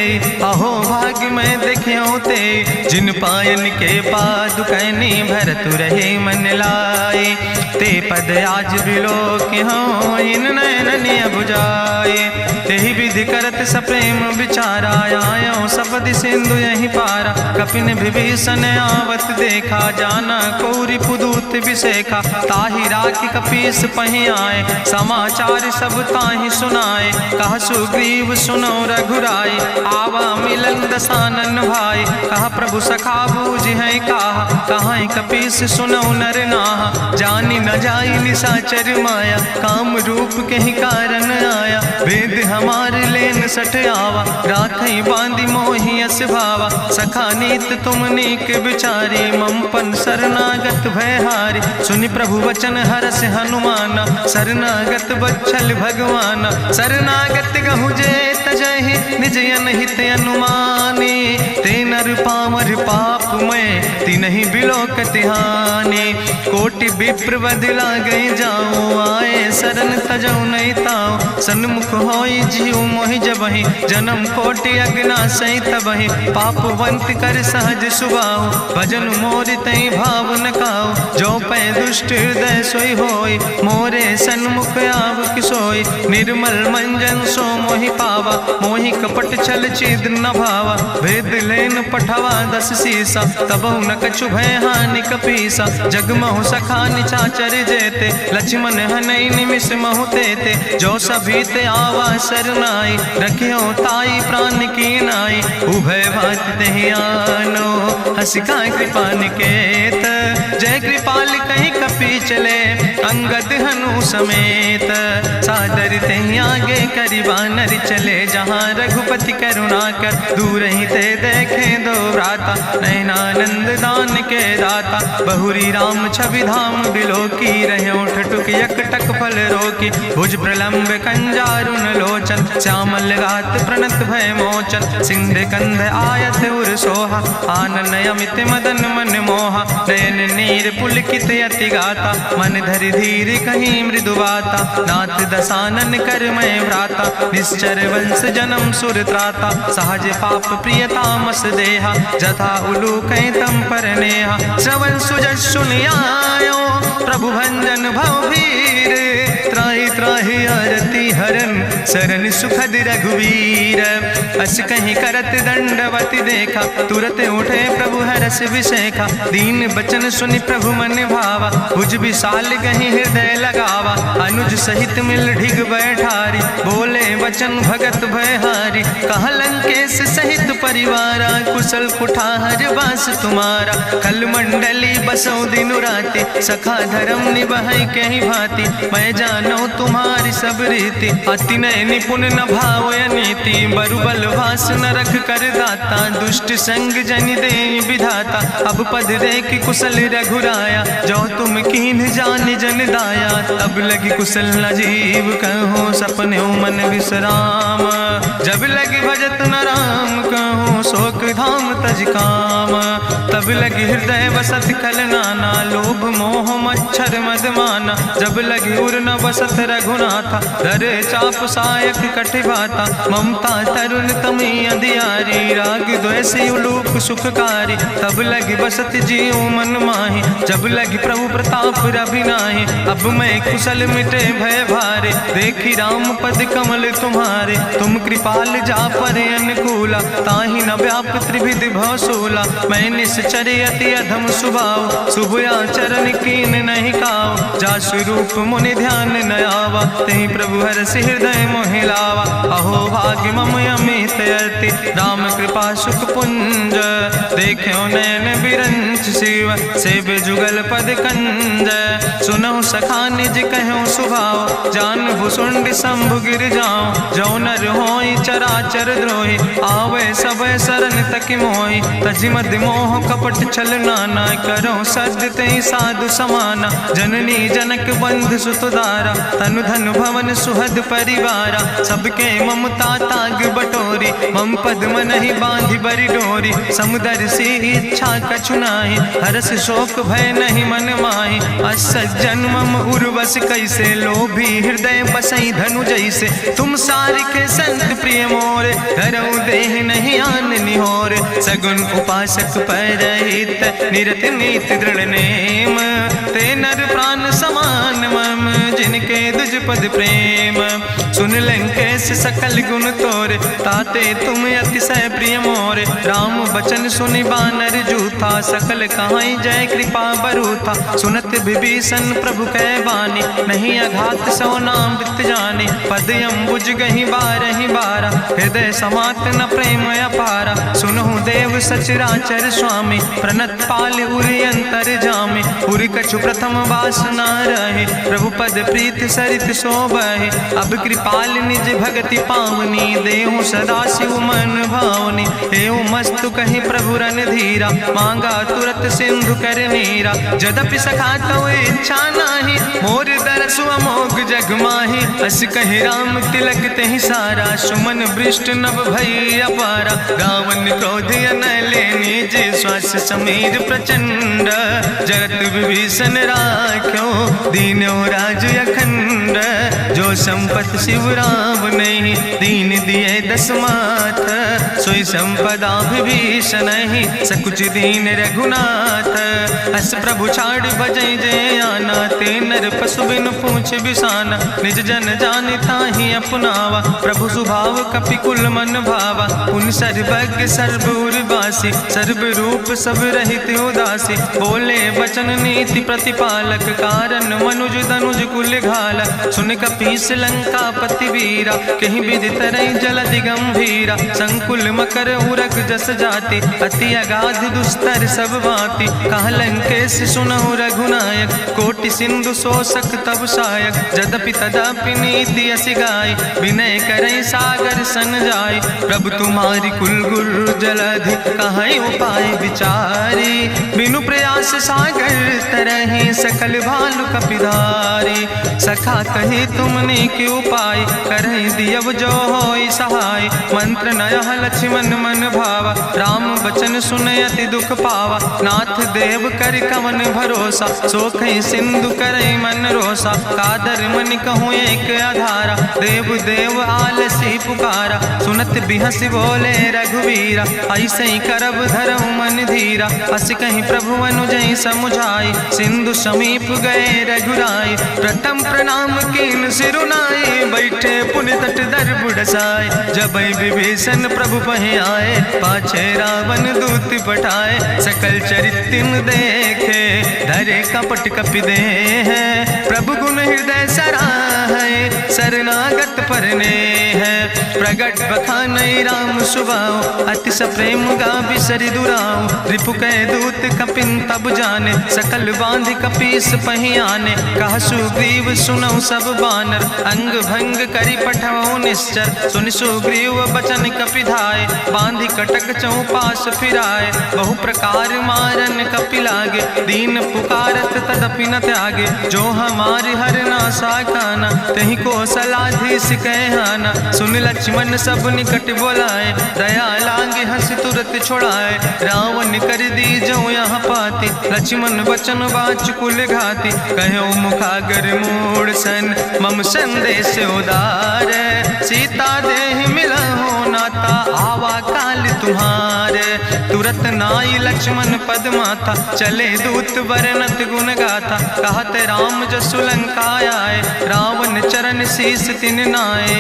A: अहो भाग्य में देख्यो ते जिन पायन के पादु कहनी भरत रहे मन लाए ते पद आज बिलो के हो इन नयन बुझाए तेहि विधि करत सप्रेम विचारा आयो सपद सिंधु यही पारा कपिन विभीषण आवत देखा जाना कौरि पुदूत विशेखा ताहि राखी कपीस पहि आए समाचार सब ताहि सुनाए कहा सुग्रीव सुनो रघुराई आवा मिलन दसानन भाई कहा प्रभु सखा बूझ है कहा कपीस सुनो नर नाहा जानी न जाई निशाचर माया काम रूप के ही कारण आया वेद हमार लेन सठ आवा राखई बांधी मोहि अस भावा सखा नीत तुम नीक विचारी ममपन शरणागत भयहारी सुनि प्रभु वचन हरस हनुमान शरणागत बच्छल भगवान शरणागत गहु जे तजहि निज अनहित अनुमानी ते नर पामर पाप में तिनहि बिलोकत हानि कोटि विप्र बदला गई जाऊँ आए शरण तजऊ नहीं ताऊ सन्मुख होई जीव मोहि जबहि जन्म कोटि अग्ना सही तबहि पापवंत कर सहज सुबाहु भजन मोर तई भाव न काऊ जो पै दुष्ट हृदय सोई होई मोरे सन्मुख आव किसोई निर्मल मंजन सो मोहि पावा मोहि कपट छल छिद्र न भावा भेद लेन पठवा 10 सीसा तबहु न कछु भय हानि कपीसा जगमहु सखा निचाचर जेते लक्ष्मण हनई निमिष महु तेते जो सभी ते आवास शरनाई, रखियो ताई प्राण की नाई, उभय भात तहि आनो, हसिका कृपा निकेत, जय कृपाल कहीं कपि चले, अंगद हनु समेत, सादर तहि आगे करि बानर चले, जहाँ रघुपति करुणा कर, दूर ही ते देखे दो भ्राता, नयनानंद दान के दाता, बहुरी राम छवि धाम बिलोकी, रहे ठटुक यकटक फल रोकी, भुज प्रलंब कंजारुन लोचन, श्यामल गात प्रणत भय मोचन, सिंध कंध आयत उर सोहा, आनन अमित मदन मन मोहा, नयन नीर पुलकित यति गाता, मन धरि धीर कहीं मृदु बाता, नाथ दसानन कर मैं भ्राता, निश्चर वंश जन्म सुर त्राता, सहज पाप प्रिय तामस देहा, जथा उलूक तम पर नेहा, श्रवण सुजस सुनियायो, प्रभु भंजन भव भीर, त्राहि त्राहि आरती हरन, शरण सुखद रघुवीर, अस कहीं करत दंडवति देखा, तुरत उठे प्रभु हरस विशेखा, दीन बचन सुनि प्रभु मन भावा, भुज विशाल कहीं हृदय लगावा, अनुज सहित मिल ढिग बैठारी, बोले वचन भगत भयहारी, कहा लंकेश सहित परिवारा, कुशल कुठार वास तुम्हारा, कल मंडली बसो दिनु राति, सखा धर्म निभाई कहीं भांति, मैं जानो तुम्हारी सब रीति, अति नय निपुण न भाव नीति, बरुबल वास न रख कर दाता, दुष्ट संग जन दे विधाता, अब पद देख कुशल रघुराया, जो तुम कीन जान जन दाया, तब लगी कुशल न जीव कहो, सपने मन विश्राम, जब लगी भजत न राम कहो, शोक धाम तज काम, तब लगी हृदय बसत खल नाना, लोभ मोह मच्छर मदमाना, जब लगी उर न बसत रघुनाथा, धरे चाप सायक कटिभाता, ममता तरुण तमी अधियारी, राग द्वेषी उलूक सुखकारी, तब लगी बसत जीव मन माही, जब लगी प्रभु प्रताप रवि नाही, अब मैं कुशल मिटे भय भारे, देखी राम पद कमल तुम्हारे, तुम कृपाल जा पर अनुकूला, ताहि न व्याप त्रिविध भवसूला, मैं निश्चर अति अधम सुभाव, शुभ आचरण कीन नहीं काव, जा स्वरूप मुनि ध्यान न आवा, तेहि प्रभु हरसि हृदय मोहि लावा, अहो भाग्य मम अमित अति, राम कृपा सुख पुंज, देखो नयन बिरंच शिव, सेव जुगल पद कंज, सुनहु सखा निज कहूँ सुभाव, जान भुसुंड शंभु गिर जाऊं, जो नर होई चराचर द्रोही, आवे सब शरण तक मोहि, तजि मद मोह कपट छल नाना, करो सद तेहि साधु समाना, जननी जनक बंधु सुतदारा, तनु धन भवन सुहद परिवारा, सबके ममता ताग बटोरी, मम पद मन ही बांधि बरि डोरी, समुदर सी इच्छा कछु नाही, हरस शोक भय नहीं मन माही, असज्जन मम उर्वश कैसे, लोभी हृदय बसई धनु जैसे, तुम सारिके संत प्रिय मोरे, धरऊ देह नहीं आन निहोर, सगुन उपासक परहित, निरत नीति दृढ़ नेम, ते नर प्राण समान मम, जिनके दुज पद प्रेम, सुन लंकेश सकल गुण तोरे, ताते तुम अतिशय प्रिय मोरे, राम बचन सुनि बानर जूथा, सकल कहाई जय कृपा बरूथा, सुनत विभीषण प्रभु कै बानी, नहीं अघात सो नाम वित जानी, पद अम्बुज गहि बारहि बारा, हृदय समात न प्रेम अपारा, सुनहु देव सचराचर स्वामी, प्रणत पाल उरि अंतर जामी, उरि कछु प्रथम वासना रहे, प्रभु पद प्रीत सरित शोभहि, अब कृपाल निज भगति पावनी, देहु सदा शिव मन भावनी, एवं मस्तु कहि प्रभु रन धीरा, मांगा तुरत सिंधु कर नीरा, जदपि सखा तव इच्छा नाही, मोर दरसु अमोघ जग माही, अस कहि राम तिलक तेहि सारा, सुमन वृष्ट नभ भई अपारा, गावन क्रोध अनले निज, श्वास समीर प्रचंड, जगत विभीषण राख्यो, दीनो राज अखंड, जो संपत शिव राम नहीं, दीन दिए दस माथ, सोई संपदा विभीषण नहीं, सकुच दीन रघुनाथ, अस प्रभु छाड़ बजै जय आना, ते नर पशु बिनु पूछ बिसाना, निज जन जानि ताहि अपनावा। प्रभु स्वभाव कपि कुल मन भावा, पुनि सर्वज्ञ सर्व उर्वासी। सर्व रूप सब रहित उदासी, बोले बचन नीति प्रतिपालक। कारण मनुज तनुज कुल घाला, सुन कपीस लंका पति वीरा। कहीं विधि तरई जलधि गंभीरा, संकुल मकर उरग जस जाति। अति अगाध दुस्तर सब भांति, कहा लंकेश सुनहु रघुनायक। कोटि सिंधु शोषक तब सायक, जदपि तदपि नीति असि गाय। विनय करई सागर सन जाय, प्रभु तुम्हारी कुल गुरु जलधि। कहीं उपाय विचारी, बिनु प्रयास सागर तरहि। सकल भालु कपिधारी, सखा कही तुमने के उपाय। करहि दियव जो होई सहाय, मंत्र नयह लक्ष्मण मन भावा। राम बचन सुनय अति दुख पावा, नाथ देव कर कवन भरोसा। सोखई सिंधु करई मन रोसा, कादर मन कहूँ एक आधारा। देव देव आलसी पुकारा, सुनत बिहसी बोले रघुवीरा। ऐसे ही करब धरऊ मन धीरा, अस कहीं प्रभु अनुजय समुझाई। सिंधु समीप गए रघुराई, प्रथम प्रणाम कीन सिरुनाई। बैठे पुनि तट दर बुढ़साए, जब विभीषण प्रभु पहि आए। पाछे रावण दूत पठाए, सकल चरित्र देखे। धरे कपट कपि दे है, प्रभु गुण हृदय सराहै। शरणागत परने है, प्रगट बखानई राम सुभाव। अति सप्रेम गा बिसरि दुराऊ, रिपु कह दूत कपिन तब जाने। सकल बांध कपीस पहि आने, कहा सुग्रीव सुनऊ सब बानर। अंग भंग करि पठवऊ निश्चर, सुनि सुग्रीव बचन कपिधाय। बांधि कटक चौपास फिराए, बहु प्रकार मारन कपि लागे। दीन पुकारत तदपि न त्यागे, जो हमारि हर नासा खाना। तहि कौशलाधीश कहना, सुन लक्ष्मण सब निकट बोलाए। दया लागे हंस तुरत छोड़ाए, रावण कर दी जो यहाँ पाती। लक्ष्मण बचन बाच कुल घाती, कहो मुखागर मूड़ सन। मम संदेश उदार, सीता देह मिलहु नाता। आवा काल तुम्हारे, तुरत नाई लक्ष्मण पद माथा। चले दूत वर्णत गुण गाथा, कहत राम जसु लंका आए। रावण चरण शीस तिन नाए,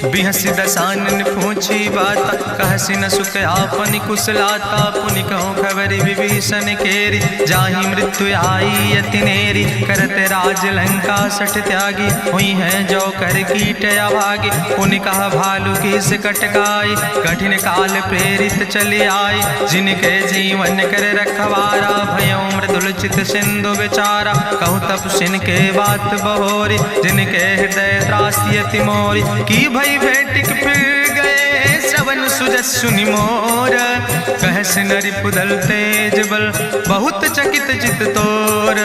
A: बिहसी दसानन पूछी बात। कहसी न सुख आपन कुशलाता, पुनि कहूँ खबर विभीषण केरी। जाहि मृत्यु आई अति नेरी, करत राज लंका सठ त्यागी। हुई है जो कर कीट अभागी, पुनि कहा भालू की से कटकाई। कठिन काल प्रेरित चले आई, जिनके जीवन कर रखवारा। भयो मृदुल चित सिंधु विचारा, कहूँ तप सिन के बात बहोरी। जिनके हृदय त्रासियति मोरी, की भई भेटिक फिर गए। श्रवण सुजस सुनि मोर, कहस नरि पुदल तेज बल। बहुत चकित चित तोर,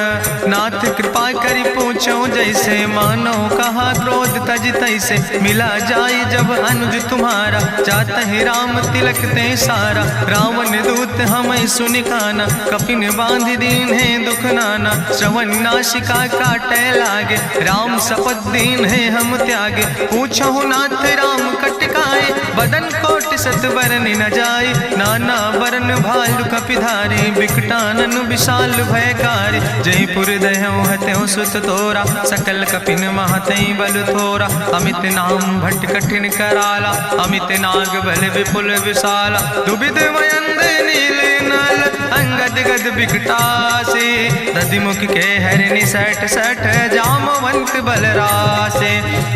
A: नाथ कृपा करि पूछो जैसे। मानो कहा क्रोध तज तैसे, मिला जाय जब अनुज तुम्हारा। जातहि राम तिलक ते सारा, रावण दूत हमें सुनि काना। कपिन बांध दीन है दुख नाना, श्रवण नासिका काटे लागे। राम शपथ दीन है हम त्यागे, पूछो नाथ राम कटकाए। बदन कोटि सत बरन न जाय, नाना बरन भालु कपिधारी। बिकटानन विशाल भयकारी, जयपुर दहु हत्यु सुत तोरा। सकल कपिन महतई बल थोरा, अमित नाम भट्ट कठिन कराला। अमित नाग बल विपुल विशाला, दुबिद मयंद नील नल। अंगद गद बिकटासे, दधिमुख के हरिणि सठ सठ। जामवंत बलरासे,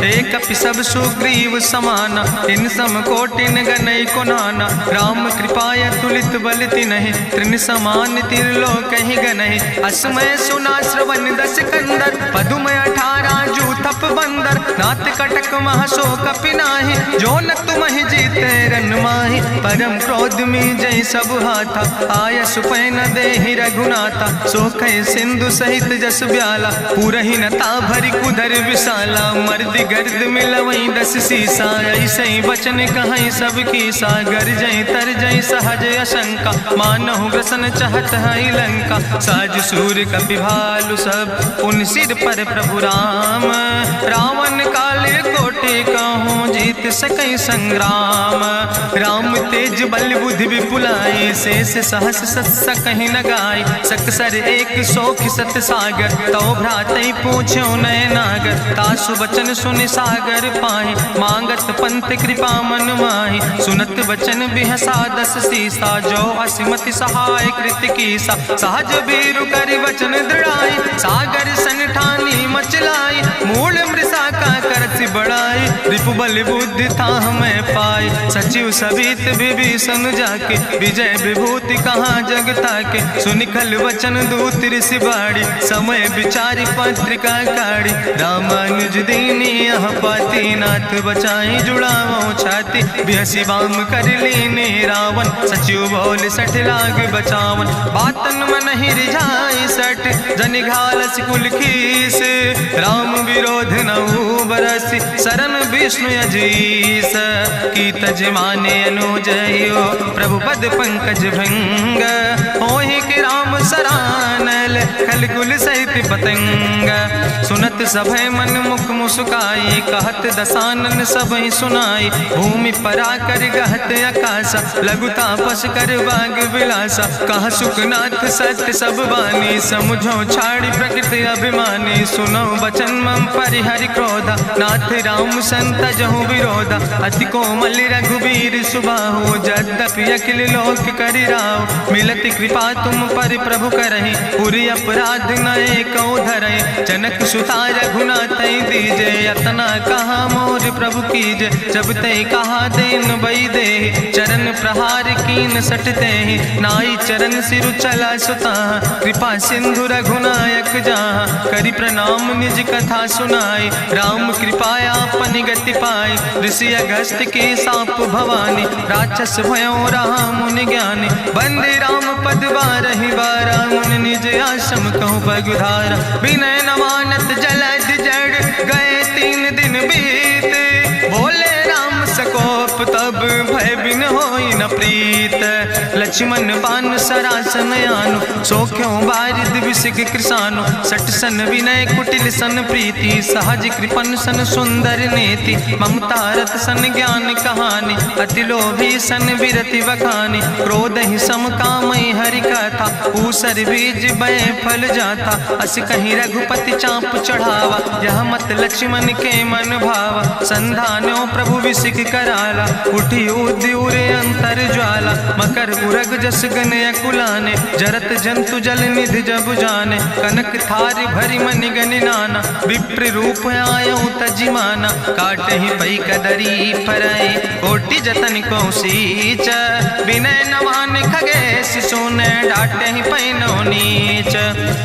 A: एक कपि सब सुग्रीव समाना। इन सम कोटिन गनई को नाना, राम कृपाय तुलित बल तिनहि। त्रिन समान तिरलोक ही गनहि, असमय सुना श्रवण दस कंदर। पदुम 18 जू थप बंदर, नाथ कटक महसो कपि नाही। जो न तुमहि जीते रन माहि, परम क्रोध में जय सब हाथा। आय सुपै न देहि रघुनाथा, सोखै सिंधु सहित जस ब्याला। पूरहि न ता भरि कुधर विशाला, मर्द गर्द मिलवई 10 सीसा। ऐसे बचन कहई सब कीसा, गर जय तर जय सहज अशंका। मानहु ग्रसन चाहत है लंका, साज सूर कपि भालु सब। उन सिर पर प्रभु राम, रावण काले कोटि बटे कहूँ जीत सकै संग्राम। राम तेज बल बुद्धि विपुलाई, शेष सहस सत सकहि न गाय। सकसर एक सोख सत सागर, तो भ्रातै पूछ्यो नय नागर। तासु वचन सुनि सागर पाहि, मांगत पंथ कृपा मन माहि। सुनत वचन बिहसा दस सीसा, जो असिमति सहाय कृत कीसा। सहज बीरु कर वचन दृढ़ाई, सागर सन ठानी मचलाई। मूल मृषा का करति बढ़ाई, रिपु बल बुद्धि था हमें पाई। सचिव सबित विभीषण जाके, विजय विभूति कहाँ जग ताके। सुनिखल वचन दूत ऋषि बाड़ी, समय विचारि पत्रिका काढ़ी। रामानुज दीनी यह पाती, नाथ बचाई जुड़ावो छाती। बिहसी बाम कर लीने रावण, सचिव बोल सठ लाग बचावन। बातन मन ही रिझाई सठ, जनि घालस कुल खीस। राम विरोध नहु बरसि, शरण विष्णु अजीस। की तज माने अनुजयो, प्रभु पद पंकज भंग। होहि कि राम सरानल, खल कुल सहित पतंग। सुनत सभय मन मुख मुस्काई, कहत दसानन सबहि सुनाई। भूमि परा कर गहत आकाशा, लघु तापस कर बाग विलासा। कहा सुखनाथ सत्य सब बानी, समुझो छाड़ी प्रकृति अभिमानी। सुनो बचन मम परिहरि क्रोधा, नाथ राम संत जहु विरोधा। अति कोमल रघुबीर सुबाहु, यद्यपि अखिल लोक करि राव। मिलति कृपा तुम पर प्रभु करहि, पुरि अपराध न एको धरहि। जनक सुता रघुनाथ दीजे, यतना कहा मोर प्रभु कीजे। जब ते कहा देन बई दे, चरण प्रहार कीन सटते। नाई चरण सिरु चला सुता, कृपा सिंधु रघुनायक जहाँ। करि प्रणाम निज कथा सुनाई, राम कृपाया अपनी गति पाई। ऋषि अगस्त्य के साप भवानी, राक्षस भयो रहा मुनि ज्ञानी। बंदे राम पद बारहि बारा, मुनि निज आश्रम कहूँ पगुधारा। विनय न मानत जलद जड़, गए 3 दिन बीते। बोले राम सकोप तब, भय बिन होई न प्रीत। लक्ष्मण बान सरासन आनु, सोख्यों बारिद विसिक कृसानु। सट सन विनय कुटिल सन प्रीति, सहज कृपन सन सुंदर नेति। ममता रत सन ज्ञान कहानी, अति लोभी सन विरति बखानी। क्रोध ही सम कामई हरि कथा, ऊसर बीज बय फल जाता। अस कहीं रघुपति चाप चढ़ावा, यह मत लक्ष्मण के मन भावा। संधान्यो प्रभु विसिक कराला, उठी उद्यूरे अंतर ज्वाला। मकर उरग जस गन अकुलाने, जरत जंतु जल निधि जब जाने। कनक थारी भरी मनि गनि नाना, विप्र रूप आयो तजिमाना। काटे ही पई कदरी फरई, कोटि जतन को सींच। विनय न मान खगेश सुने, डाटे ही पई नो नीच।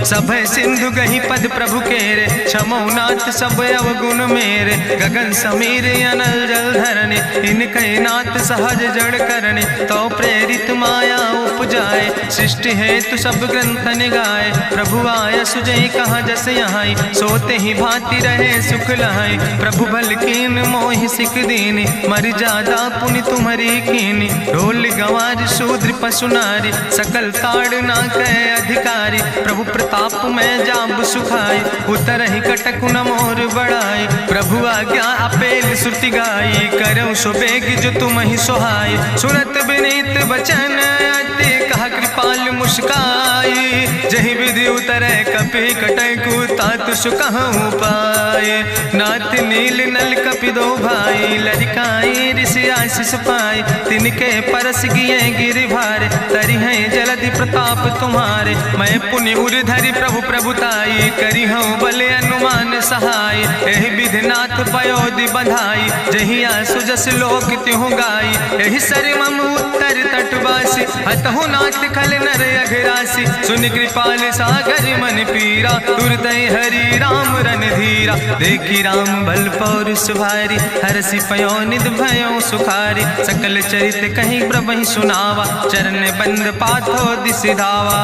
A: सभय सिंधु गही पद प्रभु केरे, क्षमो नाथ सब अवगुण मेरे। गगन समीर अनल जल धरने, इनके नाथ सहज जड़ करने। तो प्रेरित माया उपजाए, सृष्टि हेतु सब ग्रंथ निगाए। प्रभु आय सुजय कहा जस यहाँ, सोते ही भांति रहे सुख लहाई। प्रभु भल कीन मोहि सिख दीनी, मर जादा पुनि तुम्हारी कीनी। ढोल गंवार शूद्र पशु नारी, सकल ताड़ ना कहे अधिकारी। प्रभु प्रताप में जाब सुखाई, उतर ही कटक न मोर बढ़ाई। प्रभु आज्ञा अपेल श्रुति गाई, करऊँ सुबेग जो तुम ही सोहाई। सुनत विनीत वचन अति, कहा कृपाल मुस्काई। जहि विधि उतरे कपि कटकु, तातु सुकहु पाए। नाथ नील नल कपि दो भाई, लरिकाई ऋषि आशीष पाए। तिनके परस गिए गिरि भारे, तरि हैं जलधि प्रताप तुम्हारे। मैं पुनि उर धरि प्रभु प्रभुताई, करी हूँ बल अनुमान सहाय। एहि विधि नाथ पयोधि बधाई, जहिया सुजस लोक त्यों गाई। एहि सर मम उत्तर तटवासी, हतहु नाथ खल नर अघरासी। सुनि कृपाल सागर मन पीरा, तुरत हरि राम रन धीरा। देखी राम बल पौरुष भारी, हरसि पयो निध भयो सुखारी। सकल चरित कहीं प्रभु सुनावा, चरण बंद पाथो दिस धावा।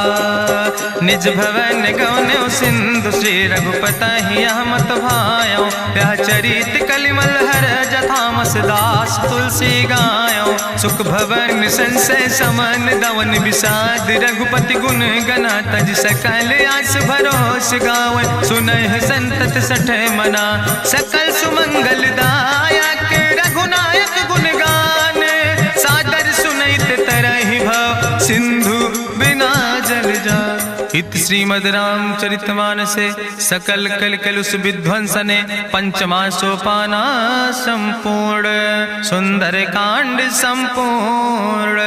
A: निज भवन गौन्यो सिंधु श्री रघुपति मत भायो यह चरित कलिमल हर जथामस दास तुलसी गायो सुख भवन संसय समन दवन विषाद रघुपति गुण गना तज सकल आस भरोस गावे सुनहि संतत सठ मना सकल सुमंगल दायक रघुनायक गुण गान सादर सुनैत तरहि भव सिंधु बिना जल जा। इत श्रीमद् रामचरितमानसे सकल कलकलुष विध्वंसने पंचमा सोपाना संपूर्ण सुंदर कांड संपूर्ण।